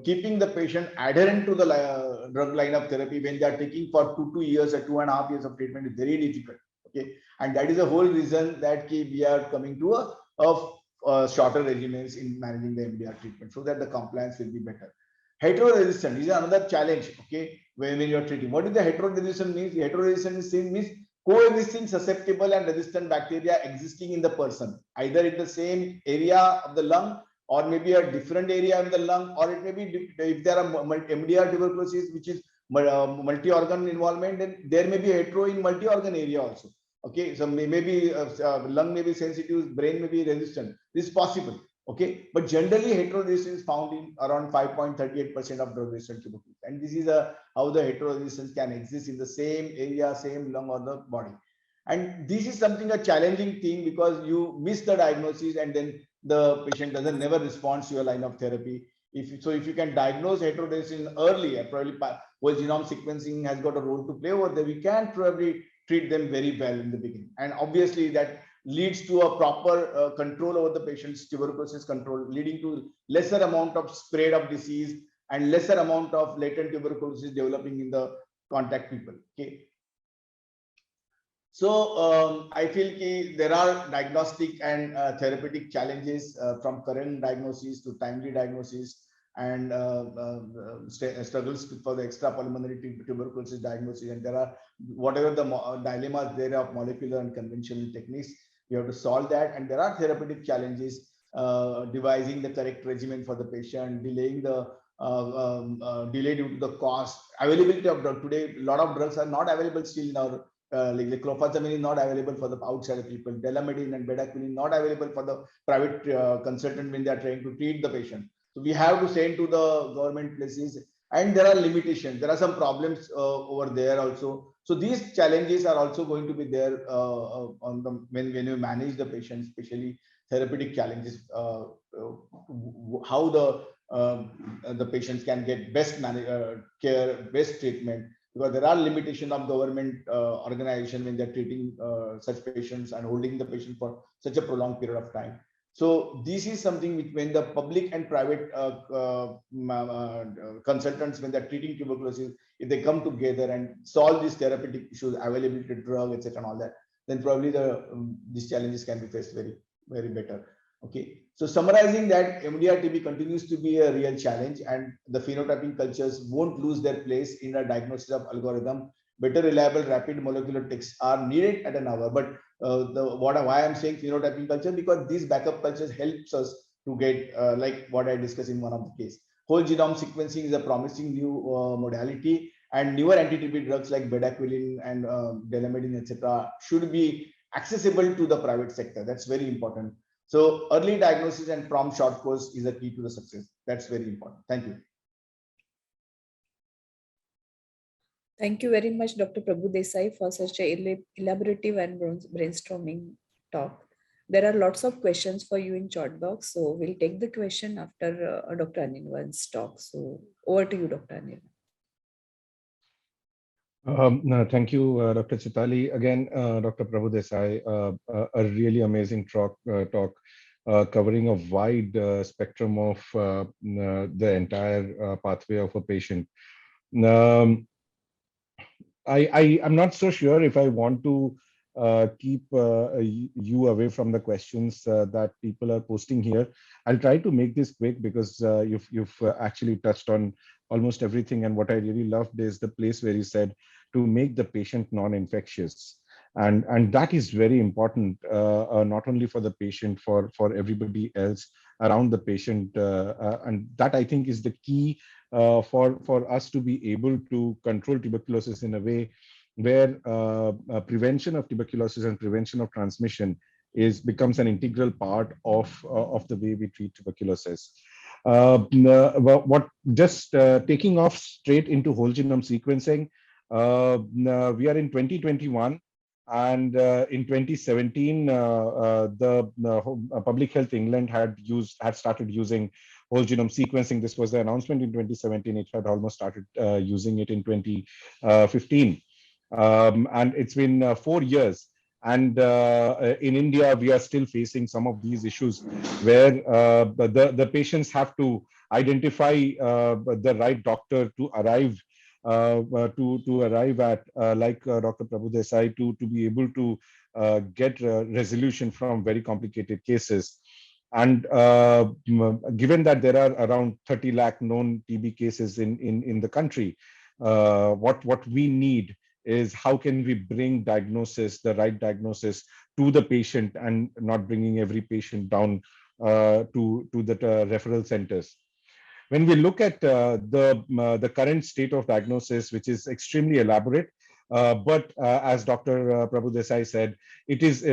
keeping the patient adherent to the drug line of therapy when they are taking for 2 years or 2.5 years of treatment is very difficult. Okay, and that is the whole reason that we are coming to a shorter regimens in managing the MDR treatment so that the compliance will be better. Heteroresistant is another challenge. Okay, when you are treating, what is the heteroresistant means? The heteroresistant means coexisting susceptible and resistant bacteria existing in the person, either in the same area of the lung or maybe a different area in the lung, or it may be if there are MDR tuberculosis, which is multi-organ involvement, then there may be hetero in multi-organ area also. Okay, so maybe lung may be sensitive, brain may be resistant. This is possible. Okay, but generally heteroresistance is found in around 5.38% of drug-resistant tuberculosis, and this is how the heteroresistance can exist in the same area, same lung or the body. And this is something a challenging thing because you miss the diagnosis and then the patient doesn't never responds to your line of therapy. If you can diagnose heteroresistance early, probably whole genome sequencing has got a role to play over there. We can probably treat them very well in the beginning, and obviously that leads to a proper control over the patient's tuberculosis control, leading to lesser amount of spread of disease and lesser amount of latent tuberculosis developing in the contact people. Okay, So I feel there are diagnostic and therapeutic challenges from current diagnosis to timely diagnosis, and struggles for the extrapulmonary tuberculosis diagnosis. And there are whatever the dilemmas there of molecular and conventional techniques, we have to solve that. And there are therapeutic challenges, devising the correct regimen for the patient, delaying the delay due to the cost, availability of drug. Today, a lot of drugs are not available still in our like the clofazimine is not available for the outside people. Delamedine and bedaquiline not available for the private consultant when they are trying to treat the patient. So we have to send to the government places, and there are limitations. There are some problems over there also. So these challenges are also going to be there on the when you manage the patient, especially therapeutic challenges. How the patients can get best care, best treatment, because there are limitations of government organization when they're treating such patients and holding the patient for such a prolonged period of time. So this is something which, when the public and private consultants, when they're treating tuberculosis, if they come together and solve these therapeutic issues, availability of drug, etc., and all that, then probably these challenges can be faced very better. Okay, so summarizing that, MDR-TB continues to be a real challenge, and the phenotyping cultures won't lose their place in a diagnosis of algorithm. Better, reliable, rapid molecular tests are needed at an hour. But why I'm saying phenotyping culture, because these backup cultures helps us to get like what I discussed in one of the case. Whole genome sequencing is a promising new modality, and newer anti-TB drugs like bedaquiline and delamedine, etc., should be accessible to the private sector. That's very important. So early diagnosis and prompt short course is a key to the success. That's very important. Thank you. Thank you very much, Dr. Prabhu Desai, for such a elaborative and brainstorming talk. There are lots of questions for you in chat box, so we'll take the question after Dr. Anirvan's talk. So over to you, Dr. Anirvan. No, thank you, Dr. Chitali. Again, Dr. Prabhu Desai, a really amazing talk covering a wide spectrum of the entire pathway of a patient. I'm not so sure if I want to keep you away from the questions that people are posting here. I'll try to make this quick because you've actually touched on almost everything. And what I really loved is the place where you said to make the patient non-infectious. And that is very important, not only for the patient, for everybody else around the patient. And that, I think, is the key for us to be able to control tuberculosis in a way where prevention of tuberculosis and prevention of transmission becomes an integral part of the way we treat tuberculosis. Taking off straight into whole genome sequencing, we are in 2021, and in 2017, the Public Health England had started using whole genome sequencing. This was the announcement in 2017. It had almost started using it in 2015, and it's been 4 years. And in India, we are still facing some of these issues where the patients have to identify the right doctor to arrive at, like Dr. Prabhu Desai, to be able to get resolution from very complicated cases. And given that there are around 30 lakh known TB cases in the country, what we need is how can we bring the right diagnosis to the patient, and not bringing every patient down to the referral centers. When we look at the current state of diagnosis, which is extremely elaborate, but as Dr. Prabhu Desai said, it is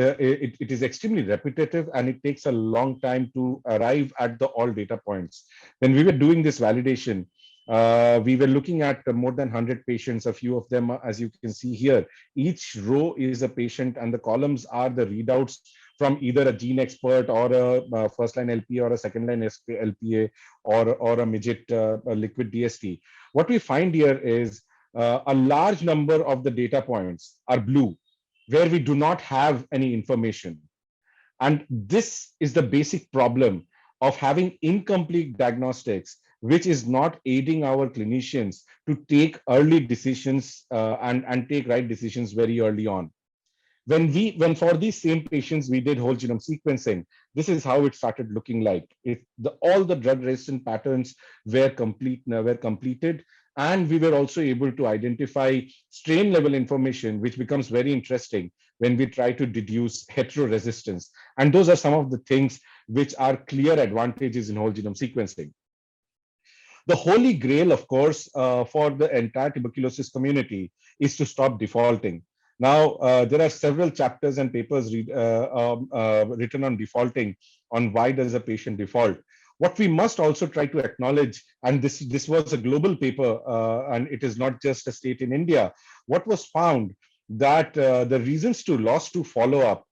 extremely repetitive, and it takes a long time to arrive at all data points. When we were doing this validation, we were looking at more than 100 patients. A few of them, as you can see here, each row is a patient, and the columns are the readouts from either a gene expert or a first-line LPA or a second-line LPA or a midget liquid DST. What we find here is a large number of the data points are blue, where we do not have any information. And this is the basic problem of having incomplete diagnostics, which is not aiding our clinicians to take early decisions and take right decisions very early on. When for these same patients we did whole genome sequencing, this is how it started looking like. All the drug resistant patterns were completed, and we were also able to identify strain level information, which becomes very interesting when we try to deduce heteroresistance. And those are some of the things which are clear advantages in whole genome sequencing. The holy grail, of course, for the entire tuberculosis community is to stop defaulting. Now, there are several chapters and papers written on defaulting, on why does a patient default. What we must also try to acknowledge, and this was a global paper, and it is not just a state in India, what was found that the reasons to loss to follow-up,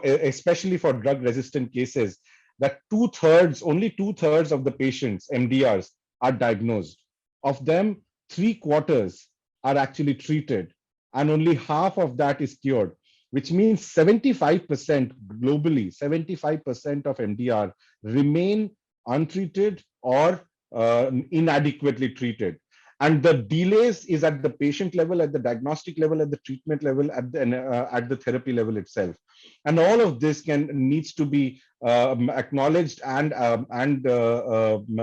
especially for drug-resistant cases, that only two-thirds of the patients, MDRs, are diagnosed. Of them, 3/4 are actually treated, and only half of that is cured, which means 75% globally, 75% of MDR remain untreated or inadequately treated. And the delays is at the patient level, at the diagnostic level, at the treatment level, at the therapy level itself. And all of this needs to be acknowledged and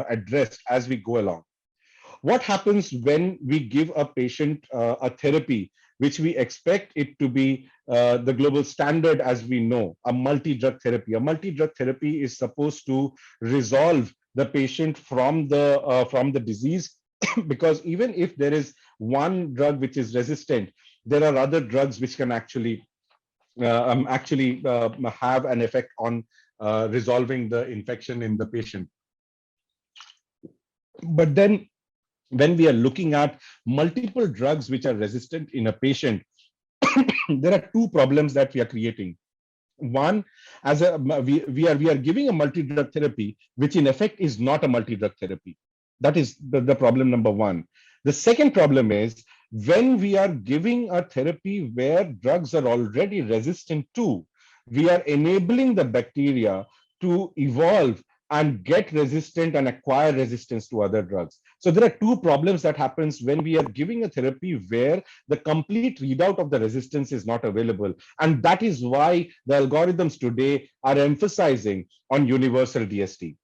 addressed as we go along. What happens when we give a patient a therapy which we expect it to be the global standard, as we know, a multi-drug therapy? A multi-drug therapy is supposed to resolve the patient from the disease, because even if there is one drug which is resistant, there are other drugs which can actually have an effect on resolving the infection in the patient. But then when we are looking at multiple drugs which are resistant in a patient, there are two problems that we are creating. One, we are giving a multi-drug therapy, which in effect is not a multi-drug therapy. That is the problem number one. The second problem is, when we are giving a therapy where drugs are already resistant to, we are enabling the bacteria to evolve and get resistant and acquire resistance to other drugs. So there are two problems that happens when we are giving a therapy where the complete readout of the resistance is not available. And that is why the algorithms today are emphasizing on universal DST.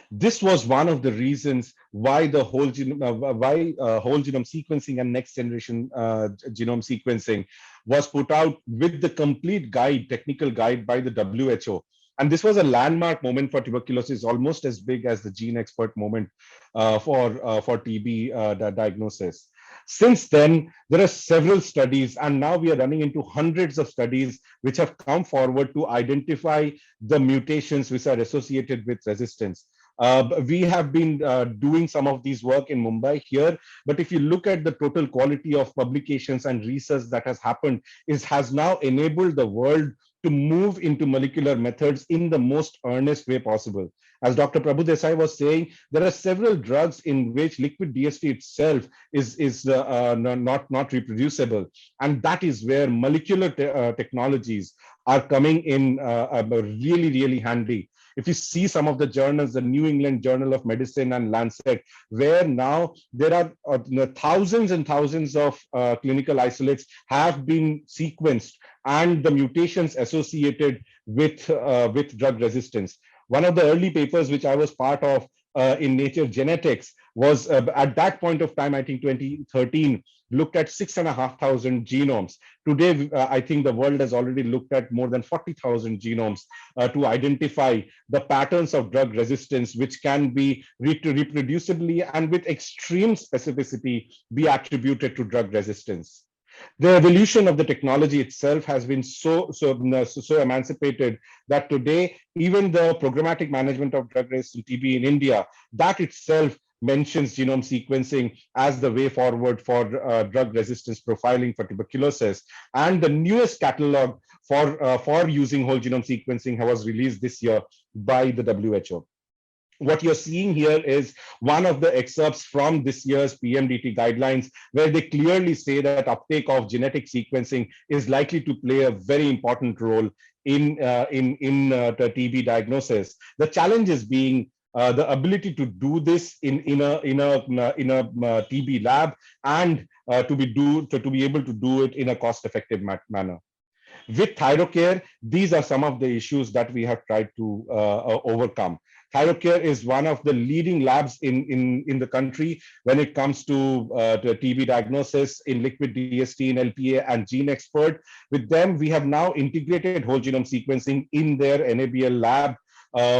This was one of the reasons why the whole genome sequencing and next generation genome sequencing was put out with the complete guide, technical guide by the WHO. And this was a landmark moment for tuberculosis, almost as big as the GeneXpert moment for TB diagnosis. Since then, there are several studies, and now we are running into hundreds of studies which have come forward to identify the mutations which are associated with resistance. We have been doing some of these work in Mumbai here, but if you look at the total quality of publications and research that has happened, it has now enabled the world to move into molecular methods in the most earnest way possible. As Dr. Prabhu Desai was saying, there are several drugs in which liquid DST itself is not reproducible. And that is where molecular technologies are coming in really, really handy. If you see some of the journals, the New England Journal of Medicine and Lancet, where now there are thousands and thousands of clinical isolates have been sequenced, and the mutations associated with drug resistance. One of the early papers which I was part of in Nature Genetics was at that point of time, I think 2013, looked at 6,500 genomes. Today, I think the world has already looked at more than 40,000 genomes to identify the patterns of drug resistance, which can be reproducibly and with extreme specificity be attributed to drug resistance. The evolution of the technology itself has been so emancipated that today, even the programmatic management of drug-resistant TB in India, that itself mentions genome sequencing as the way forward for drug resistance profiling for tuberculosis. And the newest catalog for using whole genome sequencing was released this year by the WHO. What you're seeing here is one of the excerpts from this year's PMDT guidelines, where they clearly say that uptake of genetic sequencing is likely to play a very important role in the TB diagnosis. The challenge is being the ability to do this in a TB lab, and to be able to do it in a cost-effective manner. With ThyroCare, these are some of the issues that we have tried to overcome. ThyroCare is one of the leading labs in the country when it comes to TB diagnosis in liquid DST, in LPA, and GeneXpert. With them, we have now integrated whole genome sequencing in their NABL lab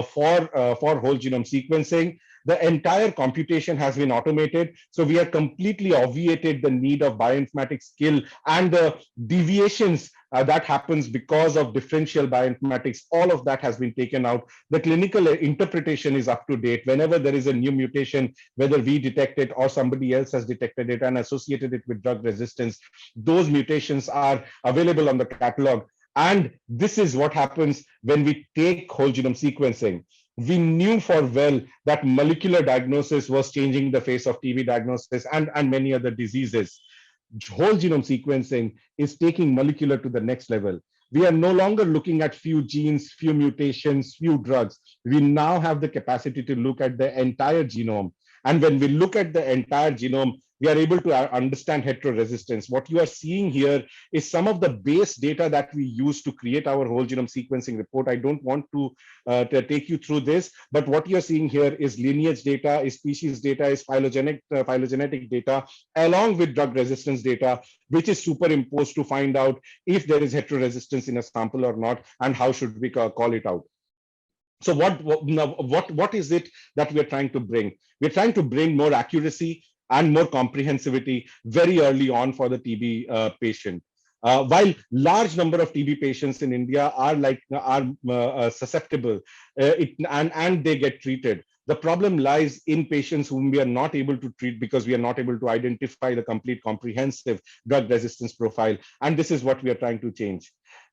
for whole genome sequencing. The entire computation has been automated. So we have completely obviated the need of bioinformatics skill and the deviations that happens because of differential bioinformatics. All of that has been taken out. The clinical interpretation is up to date. Whenever there is a new mutation, whether we detect it or somebody else has detected it and associated it with drug resistance, those mutations are available on the catalog. And this is what happens when we take whole genome sequencing. We knew for well that molecular diagnosis was changing the face of TB diagnosis and many other diseases. Whole genome sequencing is taking molecular to the next level. We are no longer looking at few genes, few mutations, few drugs. We now have the capacity to look at the entire genome. And when we look at the entire genome, we are able to understand heteroresistance. What you are seeing here is some of the base data that we use to create our whole genome sequencing report. I don't want to take you through this, but what you're seeing here is lineage data, is species data, is phylogenetic data, along with drug resistance data, which is superimposed to find out if there is heteroresistance in a sample or not, and how should we call it out. So what is it that we're trying to bring? We're trying to bring more accuracy and more comprehensivity very early on for the TB patient. While large number of TB patients in India are susceptible and they get treated, the problem lies in patients whom we are not able to treat because we are not able to identify the complete comprehensive drug resistance profile. And this is what we are trying to change.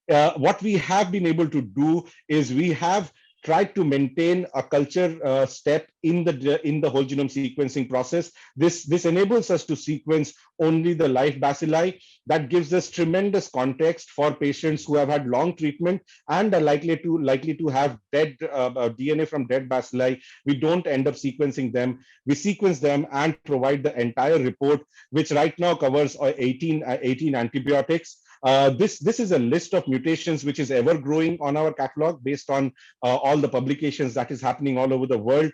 What we have been able to do is we have tried to maintain a culture step in the whole genome sequencing process. This enables us to sequence only the live bacilli. That gives us tremendous context for patients who have had long treatment and are likely to have dead DNA from dead bacilli. We don't end up sequencing them. We sequence them and provide the entire report, which right now covers 18 antibiotics. This is a list of mutations which is ever growing on our catalog based on all the publications that is happening all over the world.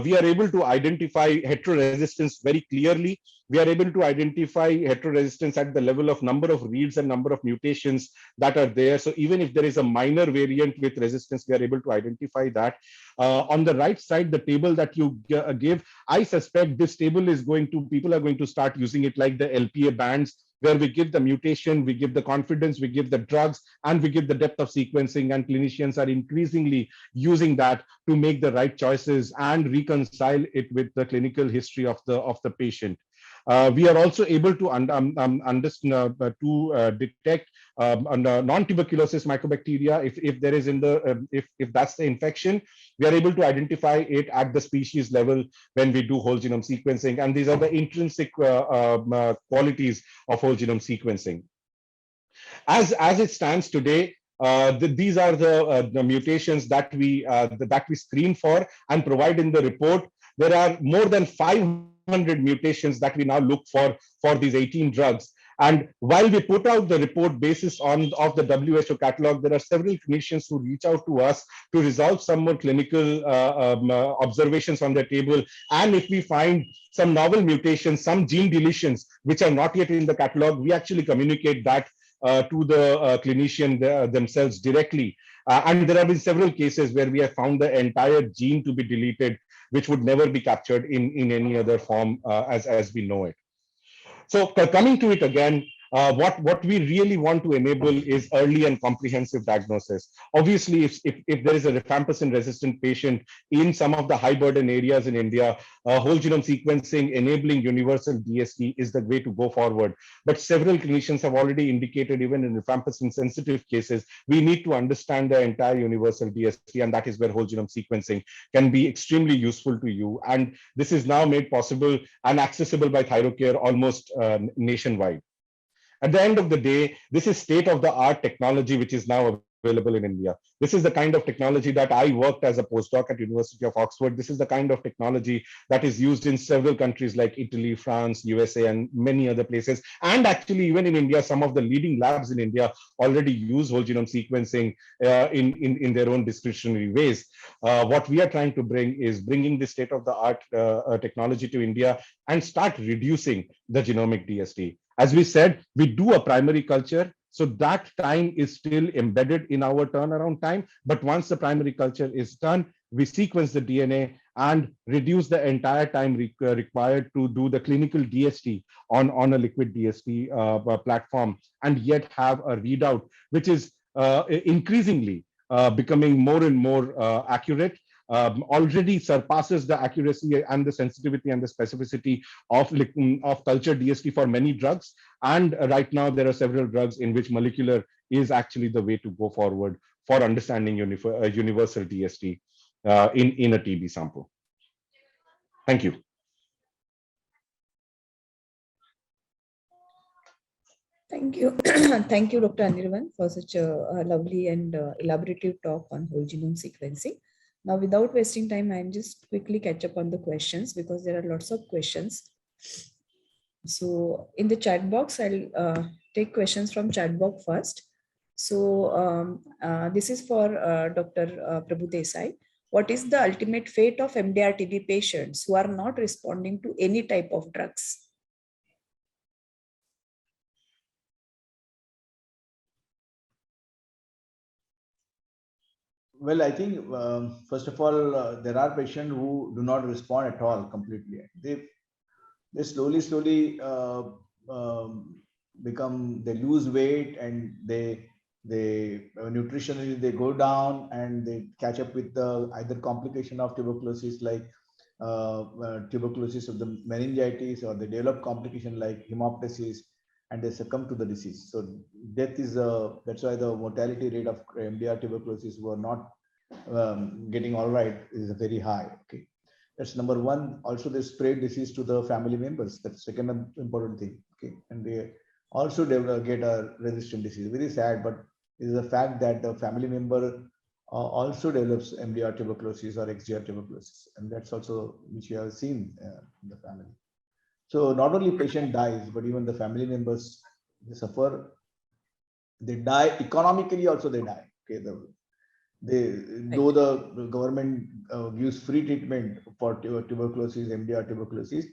We are able to identify heteroresistance very clearly. We are able to identify heteroresistance at the level of number of reads and number of mutations that are there. So even if there is a minor variant with resistance, we are able to identify that. On the right side, the table that you give, I suspect this table is people are going to start using it like the LPA bands, where we give the mutation, we give the confidence, we give the drugs, and we give the depth of sequencing, and clinicians are increasingly using that to make the right choices and reconcile it with the clinical history of the patient. We are also able to detect non-tuberculosis mycobacteria if there is if that's the infection. We are able to identify it at the species level when we do whole genome sequencing, and these are the intrinsic qualities of whole genome sequencing. As it stands today, these are the mutations that we screen for and provide in the report. There are more than 500 mutations that we now look for these 18 drugs. And while we put out the report basis of the WHO catalog, there are several clinicians who reach out to us to resolve some more clinical observations on their table. And if we find some novel mutations, some gene deletions, which are not yet in the catalog, we actually communicate that to the clinician themselves directly. And there have been several cases where we have found the entire gene to be deleted, which would never be captured in any other form as we know it. So coming to it again, what we really want to enable is early and comprehensive diagnosis. Obviously, if there is a rifampicin resistant patient in some of the high burden areas in India, whole genome sequencing enabling universal DST is the way to go forward. But several clinicians have already indicated, even in rifampicin sensitive cases, we need to understand the entire universal DST, and that is where whole genome sequencing can be extremely useful to you. And this is now made possible and accessible by ThyroCare almost nationwide. At the end of the day, this is state-of-the-art technology which is now available in India. This is the kind of technology that I worked as a postdoc at University of Oxford. This is the kind of technology that is used in several countries like Italy, France, USA, and many other places. And actually, even in India, some of the leading labs in India already use whole genome sequencing in their own discretionary ways. What we are trying to bring is bringing the state-of-the-art technology to India and start reducing the genomic DST. As we said, we do a primary culture, so that time is still embedded in our turnaround time. But once the primary culture is done, we sequence the DNA and reduce the entire time required to do the clinical DST on a liquid DST platform, and yet have a readout which is increasingly becoming more and more accurate. Already surpasses the accuracy and the sensitivity and the specificity of culture DST for many drugs. And right now, there are several drugs in which molecular is actually the way to go forward for understanding universal DST in a TB sample. Thank you. Thank you. Thank you, Dr. Anirvan, for such a lovely and elaborative talk on whole genome sequencing. Now, without wasting time, I'm just quickly catch up on the questions because there are lots of questions. So in the chat box, I'll take questions from chat box first. So this is for Dr. Prabhu Desai. What is the ultimate fate of MDR TB patients who are not responding to any type of drugs? Well, I think first of all, there are patients who do not respond at all completely. They slowly they lose weight, and they nutritionally they go down, and they catch up with the either complication of tuberculosis like tuberculosis of the meningitis, or they develop complication like hemoptysis, and they succumb to the disease. So death is that's why the mortality rate of MDR tuberculosis who are not getting all right is very high. Okay, that's number one. Also, they spread disease to the family members. That's second important thing. Okay, and they also get a resistant disease. Very sad, but it is a fact that the family member also develops MDR tuberculosis or XDR tuberculosis, and that's also which we have seen in the family. So not only patient dies, but even the family members, they suffer. They die economically. Also, they die. Okay, though the government gives free treatment for tuberculosis, MDR tuberculosis,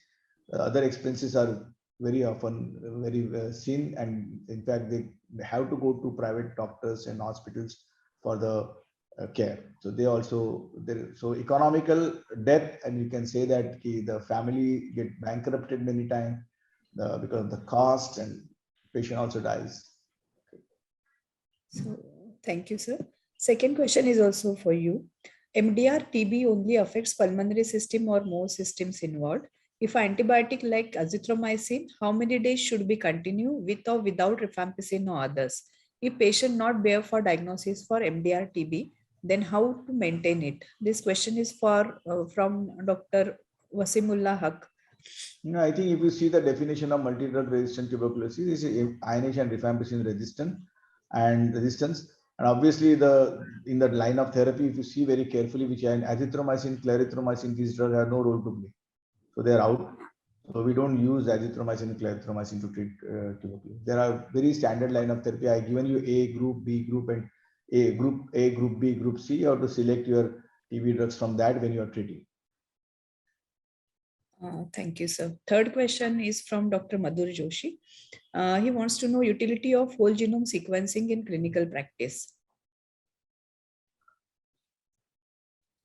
other expenses are very often very seen, and in fact they have to go to private doctors and hospitals for the care. So they also so economical death, and you can say that the family get bankrupted many times because of the cost, and patient also dies. So thank you, sir. Second question is also for you. MDR TB only affects pulmonary system or more systems involved? If antibiotic like azithromycin, how many days should be continue with or without rifampicin or others? If patient not bear for diagnosis for MDR TB, then how to maintain it? This question is for from Dr. Wasimullah Haq. I think if you see the definition of multi-drug resistant tuberculosis, is ionization and rifampicin resistance. And obviously, in the line of therapy, if you see very carefully, which are azithromycin, clarithromycin, these drugs have no role to play. So they are out. So we don't use azithromycin and clarithromycin to treat tuberculosis. There are very standard line of therapy. I given you A group, B group, and group B, group C. You have to select your TB drugs from that when you are treating. Thank you, sir. Third question is from Dr. Madhur Joshi. He wants to know utility of whole genome sequencing in clinical practice.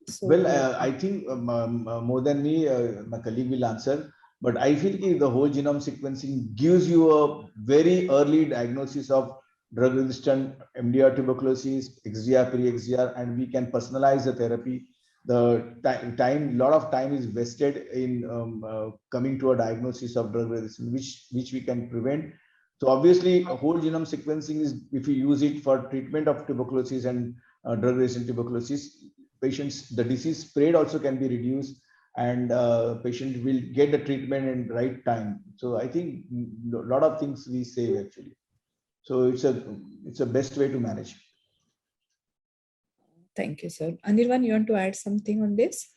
So, well, I think more than me, my colleague will answer. But I feel the whole genome sequencing gives you a very early diagnosis of drug-resistant MDR tuberculosis, XDR, pre-XDR, and we can personalize the therapy. The time, lot of time is wasted in coming to a diagnosis of drug resistance, which we can prevent. So obviously, a whole genome sequencing is, if you use it for treatment of tuberculosis and drug-resistant tuberculosis, patients, the disease spread also can be reduced, and patient will get the treatment in right time. So I think a lot of things we save actually. So it's a best way to manage. Thank you, sir. Anirvan, you want to add something on this?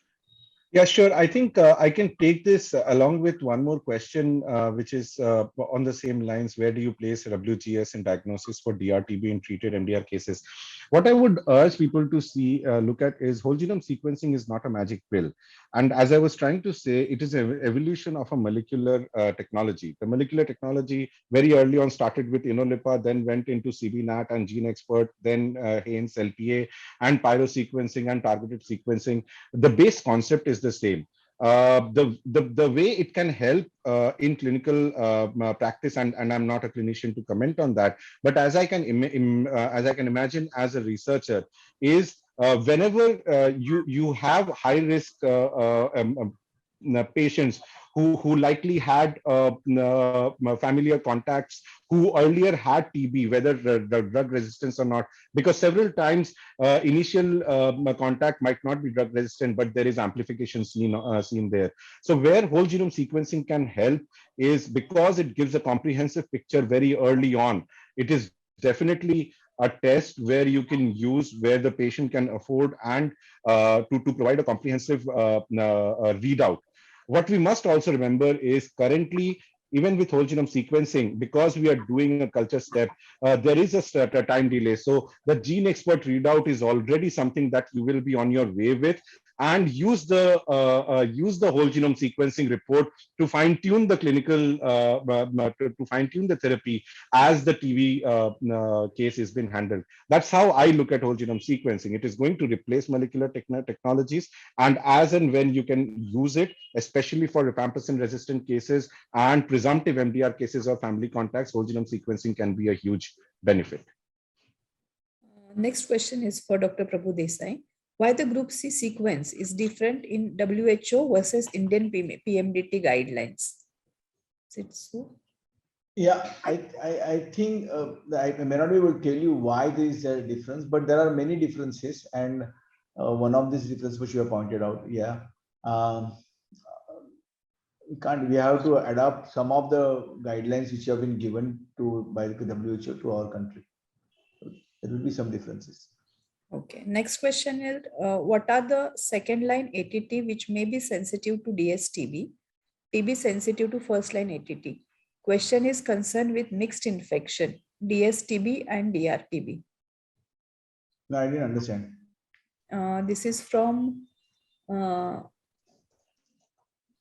Yeah, sure. I think I can take this along with one more question, which is on the same lines. Where do you place WGS in diagnosis for DRTB in treated MDR cases? What I would urge people to see, look at is whole genome sequencing is not a magic pill. And as I was trying to say, it is an evolution of a molecular technology. The molecular technology very early on started with InnoLipa, then went into CBNAT and GeneXpert, then Haynes LPA and pyrosequencing and targeted sequencing. The base concept is the same. The way it can help in clinical practice, and I'm not a clinician to comment on that, but as I can imagine as a researcher, is whenever you have high risk patients who likely had familiar contacts who earlier had TB, whether the drug resistance or not, because several times initial contact might not be drug resistant, but there is amplification seen there. So where whole genome sequencing can help is because it gives a comprehensive picture very early on. It is definitely a test where you can use, where the patient can afford, and to provide a comprehensive readout. What we must also remember is currently, even with whole genome sequencing, because we are doing a culture step, there is a time delay. So the GeneXpert readout is already something that you will be on your way with, and use the whole genome sequencing report to fine tune the clinical, to fine tune the therapy as the TB case has been handled. That's how I look at whole genome sequencing. It is going to replace molecular technologies, and as and when you can use it, especially for rifampicin resistant cases and presumptive MDR cases or family contacts, whole genome sequencing can be a huge benefit. Next question is for Dr. Prabhu Desai. Why the group C sequence is different in WHO versus Indian PMDT guidelines? Is it so? Yeah, I think I may not be able to tell you why there is a difference, but there are many differences, and one of these differences which you have pointed out, yeah, we have to adapt some of the guidelines which have been given by the WHO to our country. There will be some differences. Okay. Next question is, what are the second line ATT which may be sensitive to DSTB, TB sensitive to first line ATT? Question is concerned with mixed infection, DSTB and DRTB. No, I didn't understand. This is from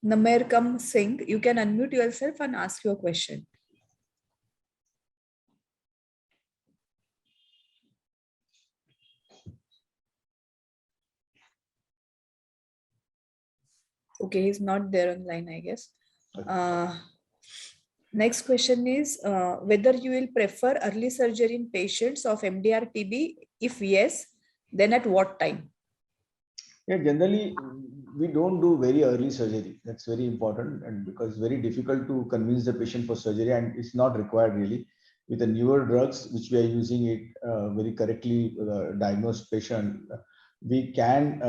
Namerkam Singh. You can unmute yourself and ask your question. Okay, he's not there online, I guess. Next question is whether you will prefer early surgery in patients of MDR TB. If yes, then at what time? Yeah, generally we don't do very early surgery. That's very important, and because it's very difficult to convince the patient for surgery, and it's not required really. With the newer drugs which we are using it very correctly diagnosed patient, we can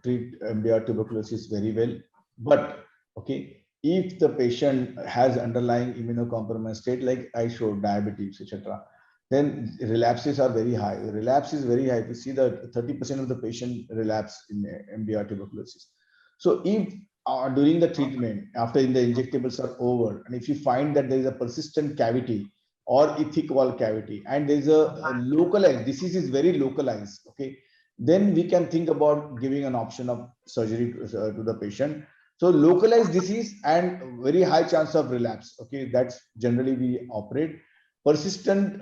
treat MDR tuberculosis very well. But okay, if the patient has underlying immunocompromised state like I showed, diabetes, etc., then relapses are very high. The relapse is very high. We see that 30% of the patient relapse in MDR tuberculosis. So if during the treatment, after the injectables are over, and if you find that there is a persistent cavity or a thick wall cavity, and there is a localized disease is very localized, okay, then we can think about giving an option of surgery to the patient. So localized disease and very high chance of relapse, okay, that's generally we operate. Persistent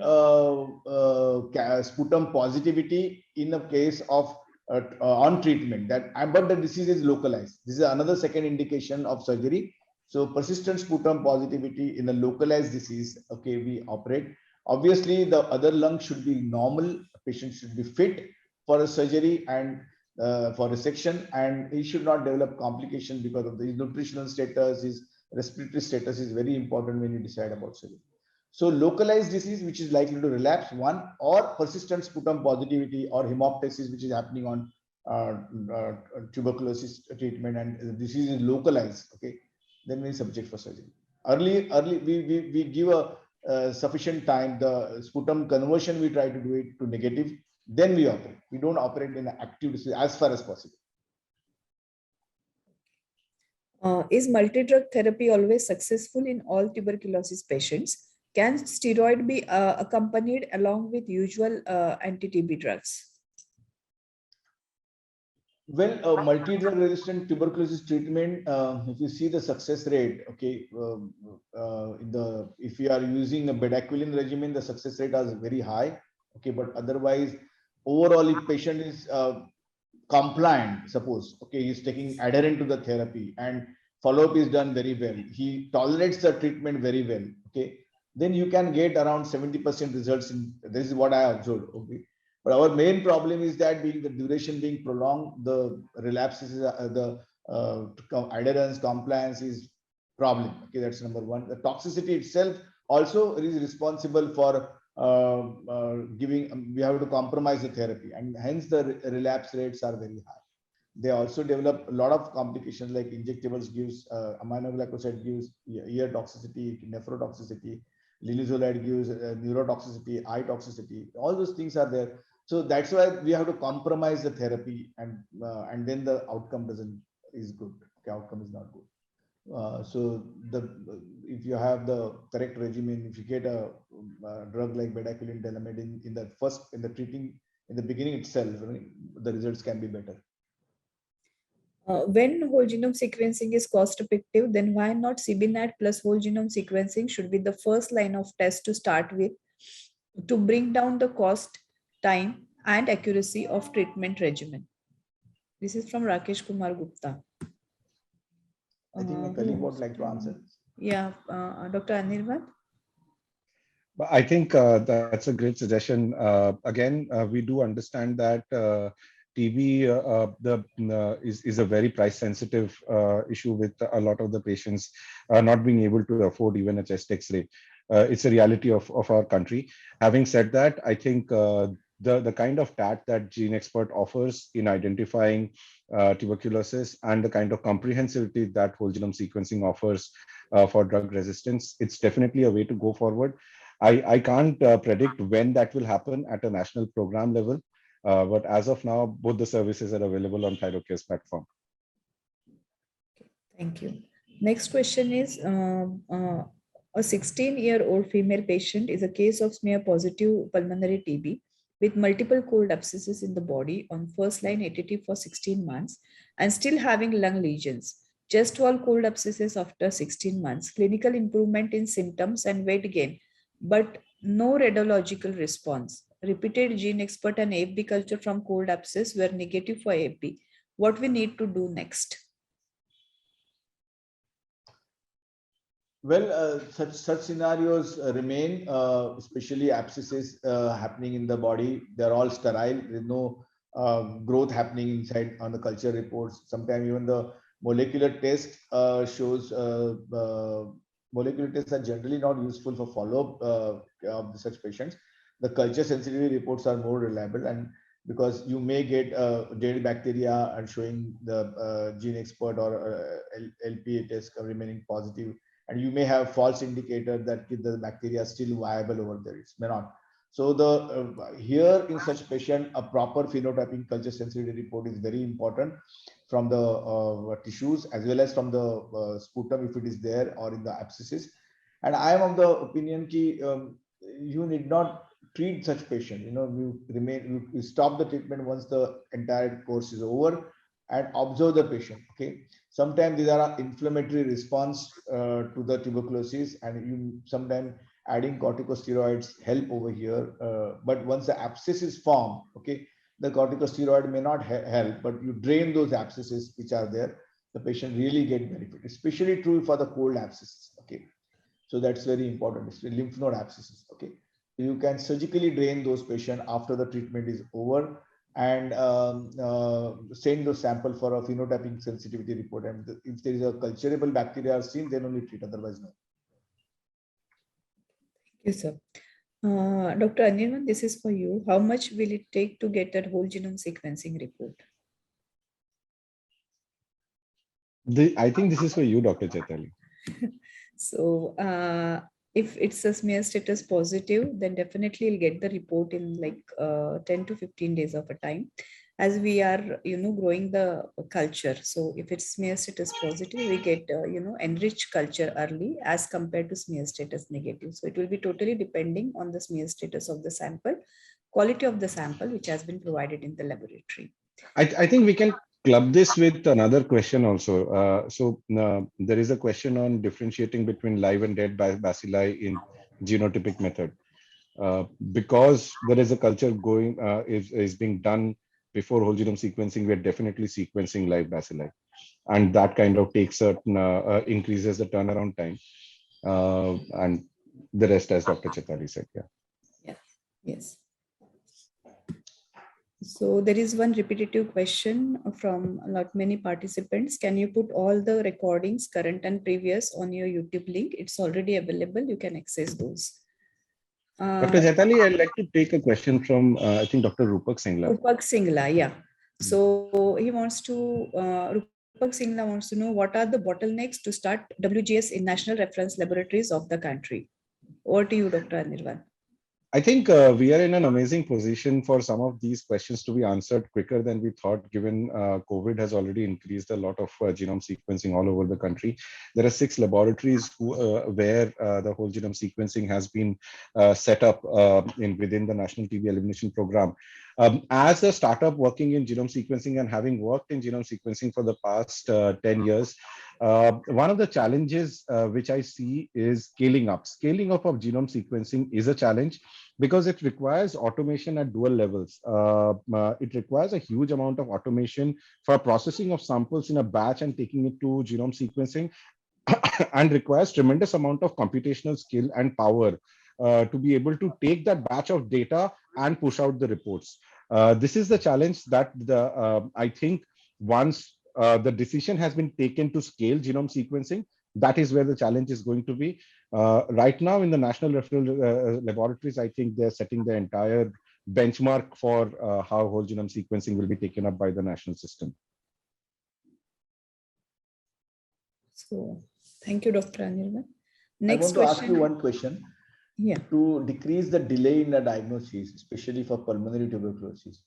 sputum positivity in the case of on treatment, that but the disease is localized. This is another second indication of surgery. So persistent sputum positivity in a localized disease, okay, we operate. Obviously, the other lung should be normal. Patient should be fit for a surgery and for resection, and he should not develop complication because of his nutritional status, his respiratory status is very important when you decide about surgery. So localized disease, which is likely to relapse, one, or persistent sputum positivity or hemoptysis, which is happening on tuberculosis treatment, and the disease is localized, okay, then we subject for surgery. Early, we give a sufficient time. The sputum conversion, we try to do it to negative, Then we operate. We don't operate in an active disease as far as possible. Is multi-drug therapy always successful in all tuberculosis patients? Can steroid be accompanied along with usual anti-TB drugs? Well, multi-drug resistant tuberculosis treatment, if you see the success rate, okay, if you are using a bedaquiline regimen, the success rate is very high, okay, but otherwise, overall, if patient is compliant, suppose, okay, he's taking adherent to the therapy and follow-up is done very well, he tolerates the treatment very well, okay, then you can get around 70% results in, this is what I observed, okay. But our main problem is that being the duration being prolonged, the relapses, adherence, compliance is problem. Okay, that's number one. The toxicity itself also is responsible for giving. We have to compromise the therapy, and hence the relapse rates are very high. They also develop a lot of complications like injectables gives, aminoglycoside gives ear toxicity, nephrotoxicity, linezolid gives neurotoxicity, eye toxicity. All those things are there. So that's why we have to compromise the therapy, and then the outcome is good. Okay, outcome is not good. So if you have the correct regimen, if you get a drug like bedaquiline Delamide in the treating in the beginning itself, the results can be better. When whole genome sequencing is cost effective, then why not CBNAT plus whole genome sequencing should be the first line of test to start with to bring down the cost, time, and accuracy of treatment regimen? This is from Rakesh Kumar Gupta. I think my colleague would like to answer. Yeah, Dr. Anirban. I think that's a great suggestion. Again, we do understand that TB is a very price sensitive issue with a lot of the patients not being able to afford even a chest X-ray. It's a reality of our country. Having said that, I think the kind of TAT that GeneXpert offers in identifying tuberculosis and the kind of comprehensivity that whole genome sequencing offers for drug resistance, it's definitely a way to go forward. I can't predict when that will happen at a national program level, but as of now, both the services are available on ThyroCare's platform. Thank you. Next question is, a 16-year-old female patient is a case of smear positive pulmonary TB with multiple cold abscesses in the body on first line ATT for 16 months and still having lung lesions. Chest wall cold abscesses after 16 months, clinical improvement in symptoms and weight gain, but no radiological response. Repeated GeneXpert and AFB culture from cold abscess were negative for AFB. What we need to do next? Well, such scenarios remain, especially abscesses happening in the body. They're all sterile. There's no growth happening inside on the culture reports. Sometimes even the molecular test shows molecular tests are generally not useful for follow-up of such patients. The culture sensitivity reports are more reliable, and because you may get dead bacteria and showing the GeneXpert or LPA test remaining positive, and you may have false indicator that the bacteria is still viable over there. It may not. So here in such patient, a proper phenotyping culture sensitivity report is very important from the tissues as well as from the sputum if it is there or in the abscesses. And I am of the opinion that you need not treat such patient. You stop the treatment once the entire course is over and observe the patient. Okay. Sometimes these are inflammatory response to the tuberculosis, and you sometimes adding corticosteroids help over here. But once the abscess is formed, okay, the corticosteroid may not help, but you drain those abscesses which are there, the patient really get benefit. Especially true for the cold abscesses. Okay, so that's very important. It's the lymph node abscesses. Okay, you can surgically drain those patients after the treatment is over and send those sample for a phenotyping sensitivity report. And if there is a culturable bacteria seen, then only treat. Otherwise, no. Thank you, sir. Dr. Anirban, this is for you. How much will it take to get that whole genome sequencing report? I think this is for you, Dr. Chaitali. So If it's a smear status positive, then definitely you'll get the report in like 10 to 15 days of a time, as we are, growing the culture. So if it's smear status positive, we get, enriched culture early as compared to smear status negative. So it will be totally depending on the smear status of the sample, quality of the sample, which has been provided in the laboratory. I think we can club this with another question also. There is a question on differentiating between live and dead bacilli in genotypic method. Because there is a culture going is being done before whole genome sequencing, we're definitely sequencing live bacilli, and that kind of takes increases the turnaround time, and the rest, as Dr. Chetali said. Yeah. Yeah. Yes. So there is one repetitive question from many participants. Can you put all the recordings, current and previous, on your YouTube link? It's already available. You can access those. Dr. Chetali, I'd like to take a question from I think Dr. Rupak Singla. Rupak Singla, yeah. So he wants to, Rupak Singla wants to know, what are the bottlenecks to start WGS in national reference laboratories of the country? Over to you, Dr. Anirvan. I think we are in an amazing position for some of these questions to be answered quicker than we thought, given COVID has already increased a lot of genome sequencing all over the country. There are 6 laboratories where the whole genome sequencing has been set up within the National TB Elimination Program. As a startup working in genome sequencing and having worked in genome sequencing for the past 10 years, one of the challenges which I see is scaling up. Scaling up of genome sequencing is a challenge because it requires automation at dual levels. It requires a huge amount of automation for processing of samples in a batch and taking it to genome sequencing, and requires tremendous amount of computational skill and power to be able to take that batch of data and push out the reports. This is the challenge that I think once the decision has been taken to scale genome sequencing, that is where the challenge is going to be. Right now in the national referral laboratories, I think they're setting the entire benchmark for how whole genome sequencing will be taken up by the national system. So thank you, Dr. Anirvan. Next I want to ask you one question. Yeah. To decrease the delay in the diagnosis, especially for pulmonary tuberculosis.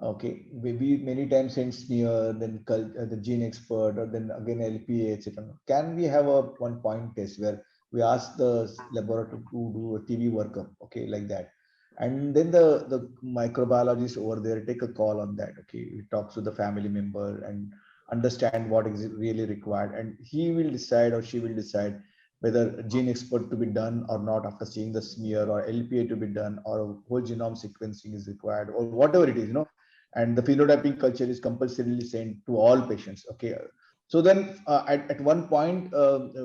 Okay, we many times send smear, then the gene expert, or then again LPA, etc. Can we have a 1 point test where we ask the laboratory to do a TB workup, okay, like that, and then the microbiologist over there take a call on that. Okay, he talks to the family member and understand what is really required, and he will decide or she will decide whether gene expert to be done or not after seeing the smear, or LPA to be done, or a whole genome sequencing is required, or whatever it is, and the phenotyping culture is compulsorily sent to all patients. Okay. So then at one point,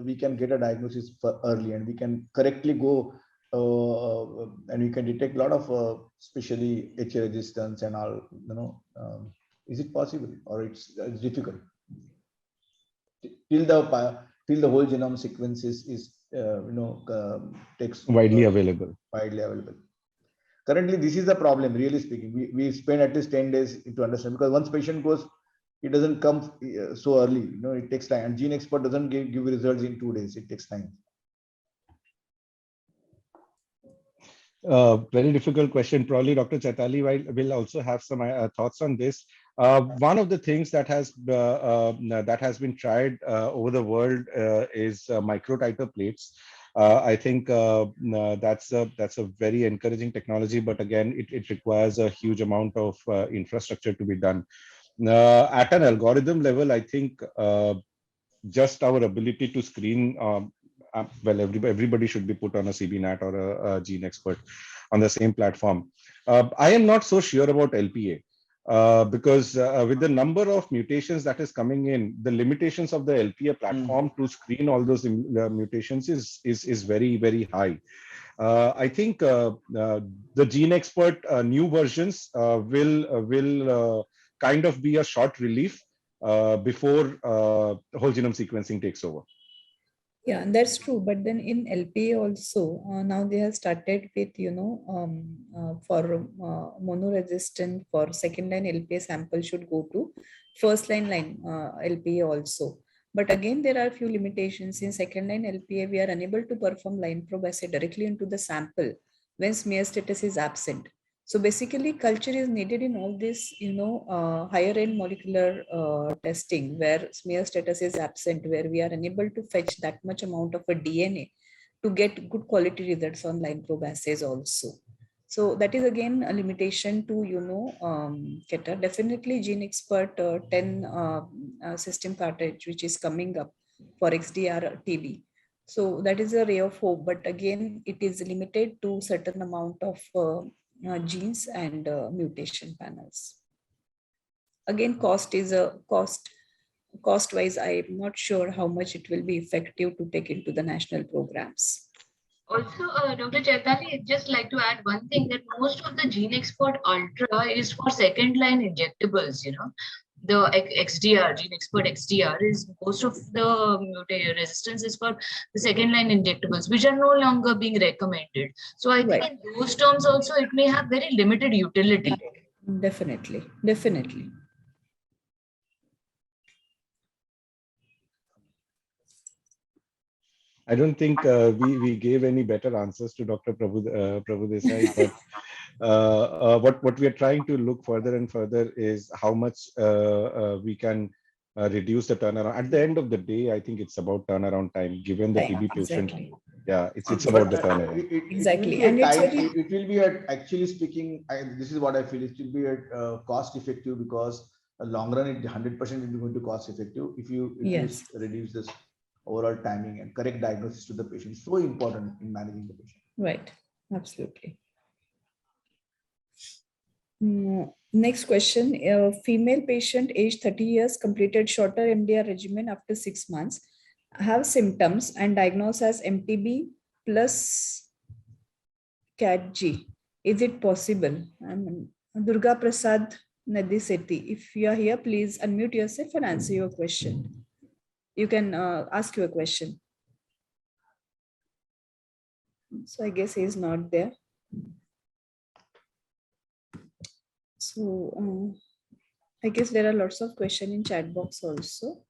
we can get a diagnosis for early, and we can correctly go and we can detect a lot of especially HA resistance and all, is it possible, or it's difficult till the whole genome sequence is takes widely available. Currently, this is the problem, really speaking. We spend at least 10 days to understand, because once patient goes, it doesn't come so early. It takes time, and gene expert doesn't give results in 2 days. It takes time. Very difficult question. Probably Dr. Chetali will also have some thoughts on this. One of the things that has been tried over the world is microtiter plates. I think that's a very encouraging technology, but again, it requires a huge amount of infrastructure to be done. At an algorithm level, I think just our ability to screen, well, everybody should be put on a CBNAT or a gene expert on the same platform. I am not so sure about LPA. Because with the number of mutations that is coming in, the limitations of the LPA platform to screen all those mutations is very, very high. I think the gene expert new versions will kind of be a short relief before whole genome sequencing takes over. Yeah, that's true. But then in LPA also, now they have started with, for monoresistant, for second line LPA sample should go to first line LPA also. But again, there are a few limitations. In second line LPA, we are unable to perform line probe assay directly into the sample when smear status is absent. So basically, culture is needed in all this, higher end molecular testing where smear status is absent, where we are unable to fetch that much amount of a DNA to get good quality results on line probe assays also. So that is again a limitation to, Keter. Definitely Gene Expert 10 system cartridge, which is coming up for XDR TB. So that is a ray of hope, but again, it is limited to certain amount of genes and mutation panels. Again, cost is a cost wise. I'm not sure how much it will be effective to take into the national programs. Also, Dr. Chaitanya, I'd just like to add one thing, that most of the Gene Expert Ultra is for second line injectables, The XDR, Gene Expert XDR, is most of the resistance is for the second line injectables, which are no longer being recommended. So I think in those terms also, it may have very limited utility. Definitely, definitely. I don't think we gave any better answers to Dr. Prabhu Desai, but what we are trying to look further and further is how much we can reduce the turnaround. At the end of the day, I think it's about turnaround time, given the TB patient. Exactly. Yeah, it's about the turnaround. Exactly. And it will be actually speaking, this is what I feel, it will be cost effective, because a long run, it 100% will be going to cost effective if you reduce this overall timing and correct diagnosis to the patient. So important in managing the patient. Right. Absolutely. Next question. A female patient aged 30 years completed shorter MDR regimen after 6 months, have symptoms and diagnosed as MTB plus CAT-G. Is it possible? Durga Prasad Nadi Sethi, if you are here, please unmute yourself and answer your question. You can ask your question. So I guess he is not there. So I guess there are lots of questions in chat box also.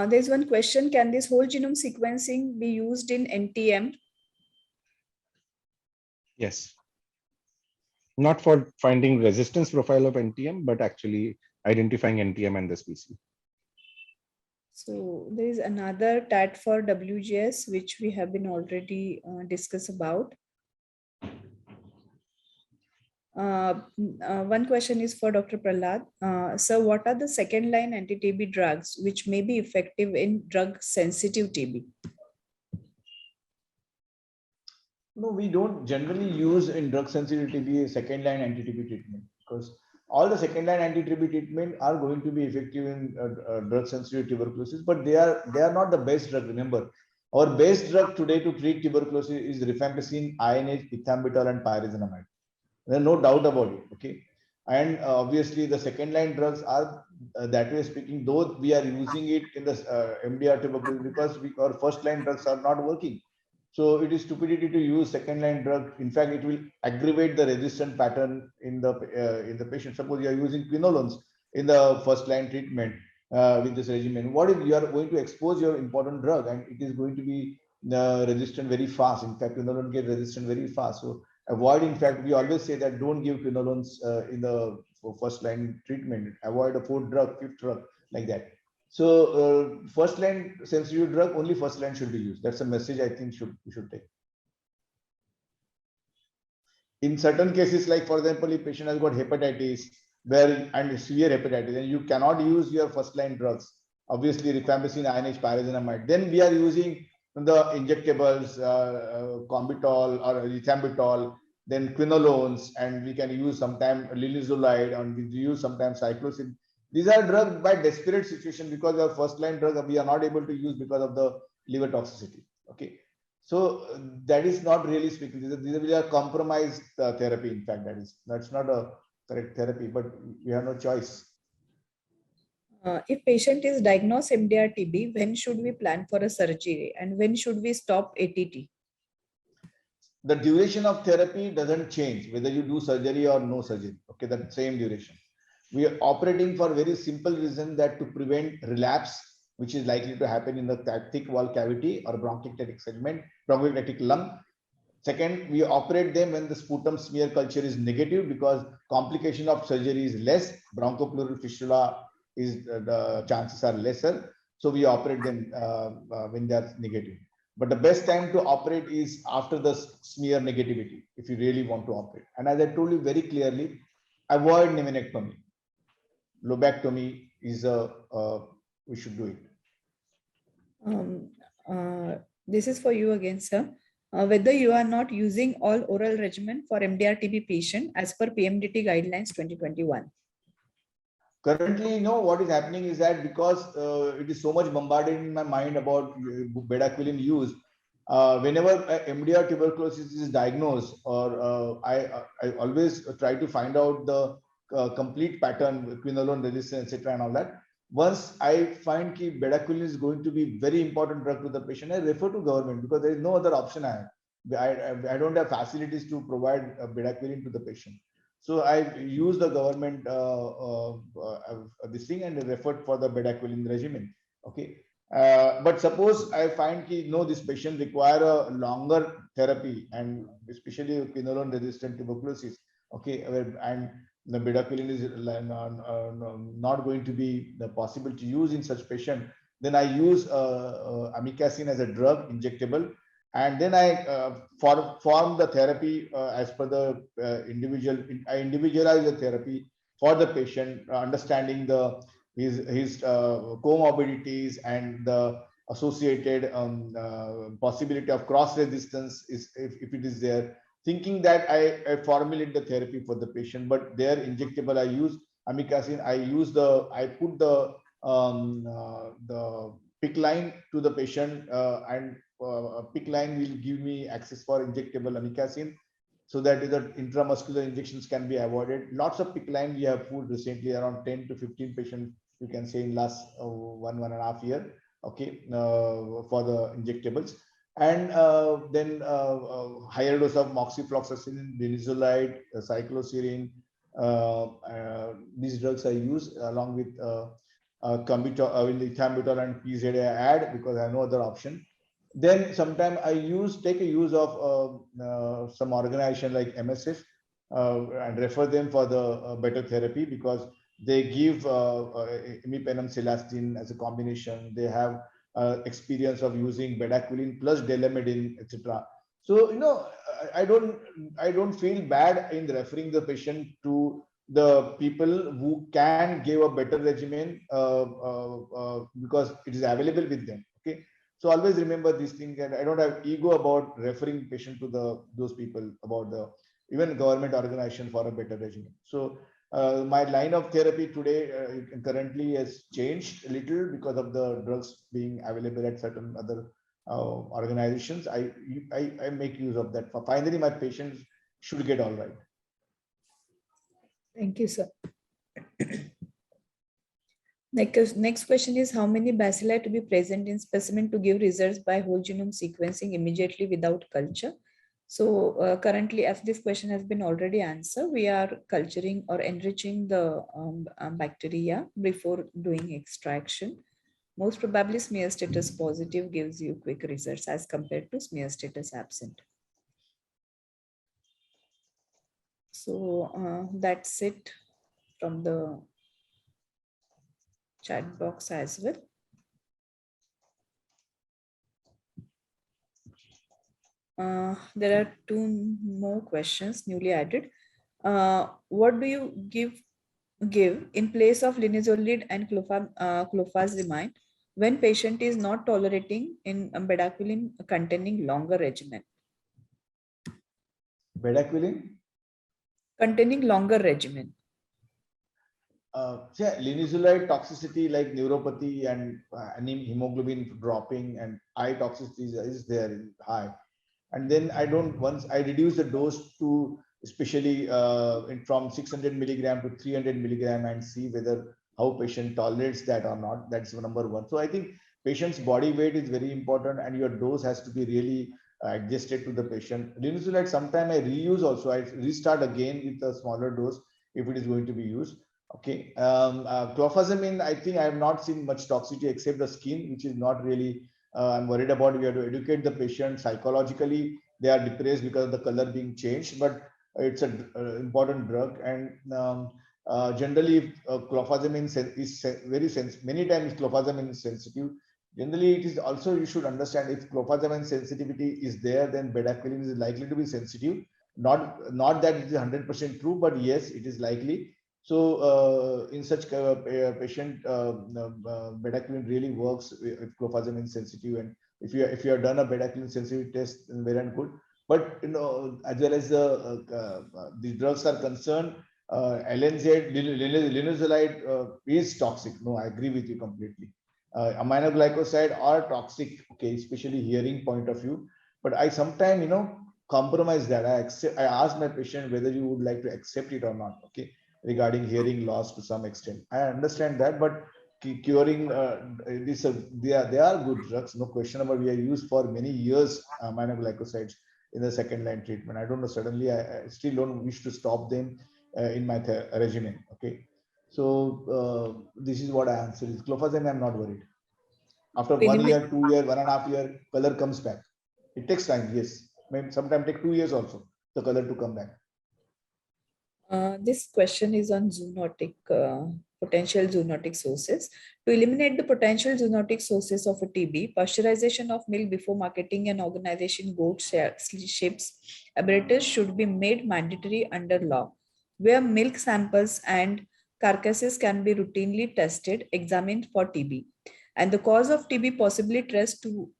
There's one question. Can this whole genome sequencing be used in NTM? Yes. Not for finding resistance profile of NTM, but actually identifying NTM and the species. So there is another TAT for WGS, which we have been already discussed about. One question is for Dr. Prahlad. So what are the second line anti-TB drugs which may be effective in drug sensitive TB? No, we don't generally use in drug sensitive TB second line anti-TB treatment, because all the second line anti-TB treatment are going to be effective in drug sensitive tuberculosis, but they are not the best drug. Remember, our best drug today to treat tuberculosis is rifampicin, INH, ethambutol, and pyrazinamide. There's no doubt about it. Okay, and obviously the second line drugs are that way speaking, though we are using it in the MDR tuberculosis, because our first line drugs are not working. So it is stupidity to use second line drug. In fact, it will aggravate the resistant pattern in the patient. Suppose you are using quinolones in the first line treatment with this regimen. What if you are going to expose your important drug and it is going to be resistant very fast? In fact, quinolone get resistant very fast. So avoid. In fact, we always say that don't give quinolones in the first line treatment. Avoid a fourth drug, fifth drug, like that. So first line sensitive drug, only first line should be used. That's a message I think we should take. In certain cases, like for example, if patient has got hepatitis, and severe hepatitis, and you cannot use your first line drugs, obviously rifampicin, INH, pyrazinamide, then we are using the injectables, combitol or ethambutol, then quinolones, and we can use sometimes linezolid, and we use sometimes cyclosin. These are drugs by desperate situation, because our first line drug we are not able to use because of the liver toxicity. Okay, so that is not really speaking. These are compromised therapy. In fact, that's not a correct therapy, but we have no choice. If patient is diagnosed MDR-TB, when should we plan for a surgery and when should we stop ATT? The duration of therapy doesn't change whether you do surgery or no surgery. Okay, that same duration. We are operating for very simple reason that to prevent relapse, which is likely to happen in the thick wall cavity or bronchiectatic segment, bronchiectatic lung. Second, we operate them when the sputum smear culture is negative because complication of surgery is less. Bronchopleural fistula is the chances are lesser. So we operate them when they are negative. But the best time to operate is after the smear negativity, if you really want to operate. And as I told you very clearly, avoid pneumonectomy. Lobectomy is we should do it. This is for you again, sir. Whether you are not using all oral regimen for MDR-TB patient as per PMDT guidelines 2021. Currently, what is happening is that because it is so much bombarded in my mind about bedaquiline use, whenever MDR tuberculosis is diagnosed, or I always try to find out the complete pattern, quinolone resistance, etc., and all that. Once I find that bedaquiline is going to be very important drug to the patient, I refer to government because there is no other option I have. I don't have facilities to provide bedaquiline to the patient. So I use the government this thing and referred for the bedaquiline regimen. Okay. But suppose I find that this patient require a longer therapy, and especially quinolone resistant tuberculosis. Okay, and the bedaquiline is not going to be possible to use in such patient, then I use amikacin as a drug injectable, and then I form the therapy as per the individual. I individualize the therapy for the patient, understanding his comorbidities and the associated possibility of cross resistance is if it is there. Thinking that I formulate the therapy for the patient, but there injectable I use amikacin. I put the PICC line to the patient, and PICC line will give me access for injectable amikacin, so that the intramuscular injections can be avoided. Lots of PICC line we have put recently, around 10 to 15 patients, you can say, in last 1.5 years. Okay, for the injectables. And then higher dose of moxifloxacin, linezolid, cycloserine. These drugs I use along with ethambutol and PZA I add because I have no other option. Then sometimes I take a use of some organization like MSF and refer them for the better therapy, because they give imipenem cilastin as a combination. They have experience of using bedaquiline plus delamidine, etc. So I don't feel bad in referring the patient to the people who can give a better regimen because it is available with them. Okay, so always remember this thing, and I don't have ego about referring patient to those people, about the even government organization for a better regimen. So my line of therapy today currently has changed a little because of the drugs being available at certain other organizations. I make use of that. Finally, my patients should get all right. Thank you, sir. Next question is, how many bacilli to be present in specimen to give results by whole genome sequencing immediately without culture? So currently, as this question has been already answered, we are culturing or enriching the bacteria before doing extraction. Most probably smear status positive gives you quick results as compared to smear status absent. So that's it from the chat box as well. There are two more questions newly added. What do you give in place of linezolid and clofazimine when patient is not tolerating in bedaquiline containing longer regimen? Bedaquiline containing longer regimen. Yeah, linezolid toxicity like neuropathy and hemoglobin dropping and eye toxicity is there high. And then once I reduce the dose to especially from 600 milligram to 300 milligram and see how patient tolerates that or not. That's number one. So I think patient's body weight is very important, and your dose has to be really adjusted to the patient. Linezolid, sometime I reuse also. I restart again with a smaller dose if it is going to be used. Okay. Clofazimine, I think I have not seen much toxicity except the skin, which is not really, I'm worried about. We have to educate the patient psychologically. They are depressed because of the color being changed, but it's an important drug. And generally, clofazimine is very sensitive. Many times clofazimine is sensitive. Generally, it is also, you should understand, if clofazimine sensitivity is there, then bedaquiline is likely to be sensitive. Not that it is 100% true, but yes, it is likely. So in such patient, bedaquiline really works if clofazimine sensitive, and if you have done a bedaquiline sensitivity test, then well and good. But as well as the drugs are concerned, LNZ, linezolid is toxic. No, I agree with you completely. Aminoglycoside are toxic, okay, especially hearing point of view. But I sometimes, compromise that. I ask my patient whether you would like to accept it or not, okay, regarding hearing loss to some extent. I understand that, but curing this, they are good drugs, no question about. We are used for many years aminoglycosides in the second line treatment. I don't know, suddenly I still don't wish to stop them in my regimen. Okay, so this is what I answer is clofazimine. I'm not worried. After 1 year, 2 year, 1.5 year, color comes back. It takes time, yes. Maybe sometimes take 2 years also, the color to come back. This question is on zoonotic, potential zoonotic sources. To eliminate the potential zoonotic sources of a TB, pasteurization of milk before marketing and organization goat ships apparatus should be made mandatory under law, where milk samples and carcasses can be routinely tested, examined for TB, and the cause of TB possibly traced to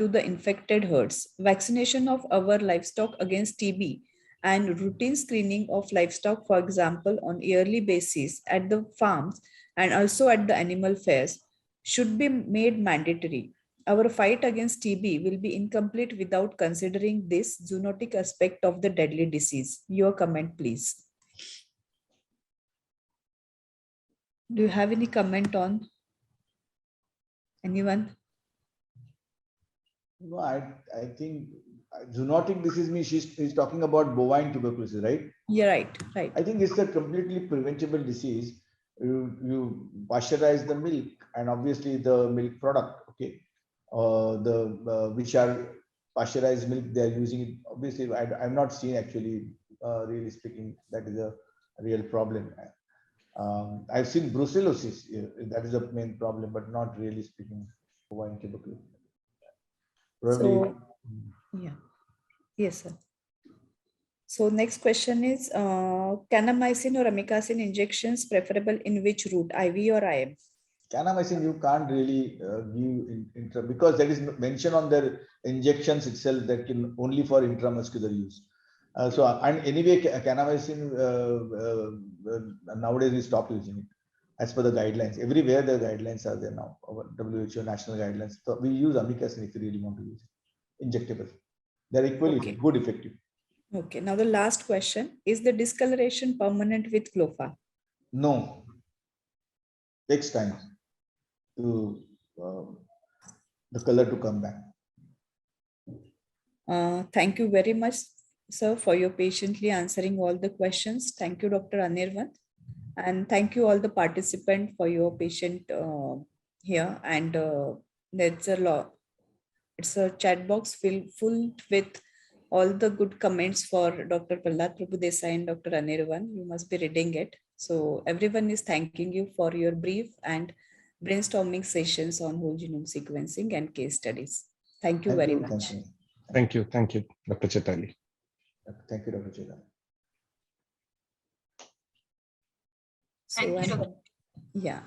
the infected herds. Vaccination of our livestock against TB and routine screening of livestock, for example, on yearly basis at the farms and also at the animal fairs, should be made mandatory. Our fight against TB will be incomplete without considering this zoonotic aspect of the deadly disease. Your comment, please. Do you have any comment on anyone? No, I think zoonotic disease means he's talking about bovine tuberculosis, right? Yeah, right. I think it's a completely preventable disease. You pasteurize the milk and obviously the milk product, okay, which are pasteurized milk, they are using it. Obviously, I've not seen actually, really speaking, that is a real problem. I've seen brucellosis, that is the main problem, but not really speaking bovine tuberculosis. Probably. So, yeah. Yes, sir. So next question is, kanamycin or amikacin injections preferable in which route, IV or IM? Kanamycin you can't really give because that is mentioned on their injections itself, that can only for intramuscular use. So and anyway, kanamycin nowadays we stopped using it as per the guidelines. Everywhere the guidelines are there now, our WHO national guidelines. So we use amikacin if you really want to use it. Injectable. They're equally good, effective. Okay. Now the last question, is the discoloration permanent with Clofa? No. Takes time to the color to come back. Thank you very much, sir, for your patiently answering all the questions. Thank you, Dr. Anirvan. And thank you all the participants for your patient here. And it's a chat box full with all the good comments for Dr. Prahlad Prabhudesai and Dr. Anirvan. You must be reading it. So everyone is thanking you for your brief and brainstorming sessions on whole genome sequencing and case studies. Thank you very much. Thank you, Dr. Chaitali. Thank you, Dr. Chaitali.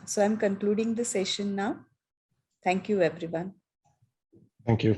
So I'm concluding the session now. Thank you, everyone. Thank you.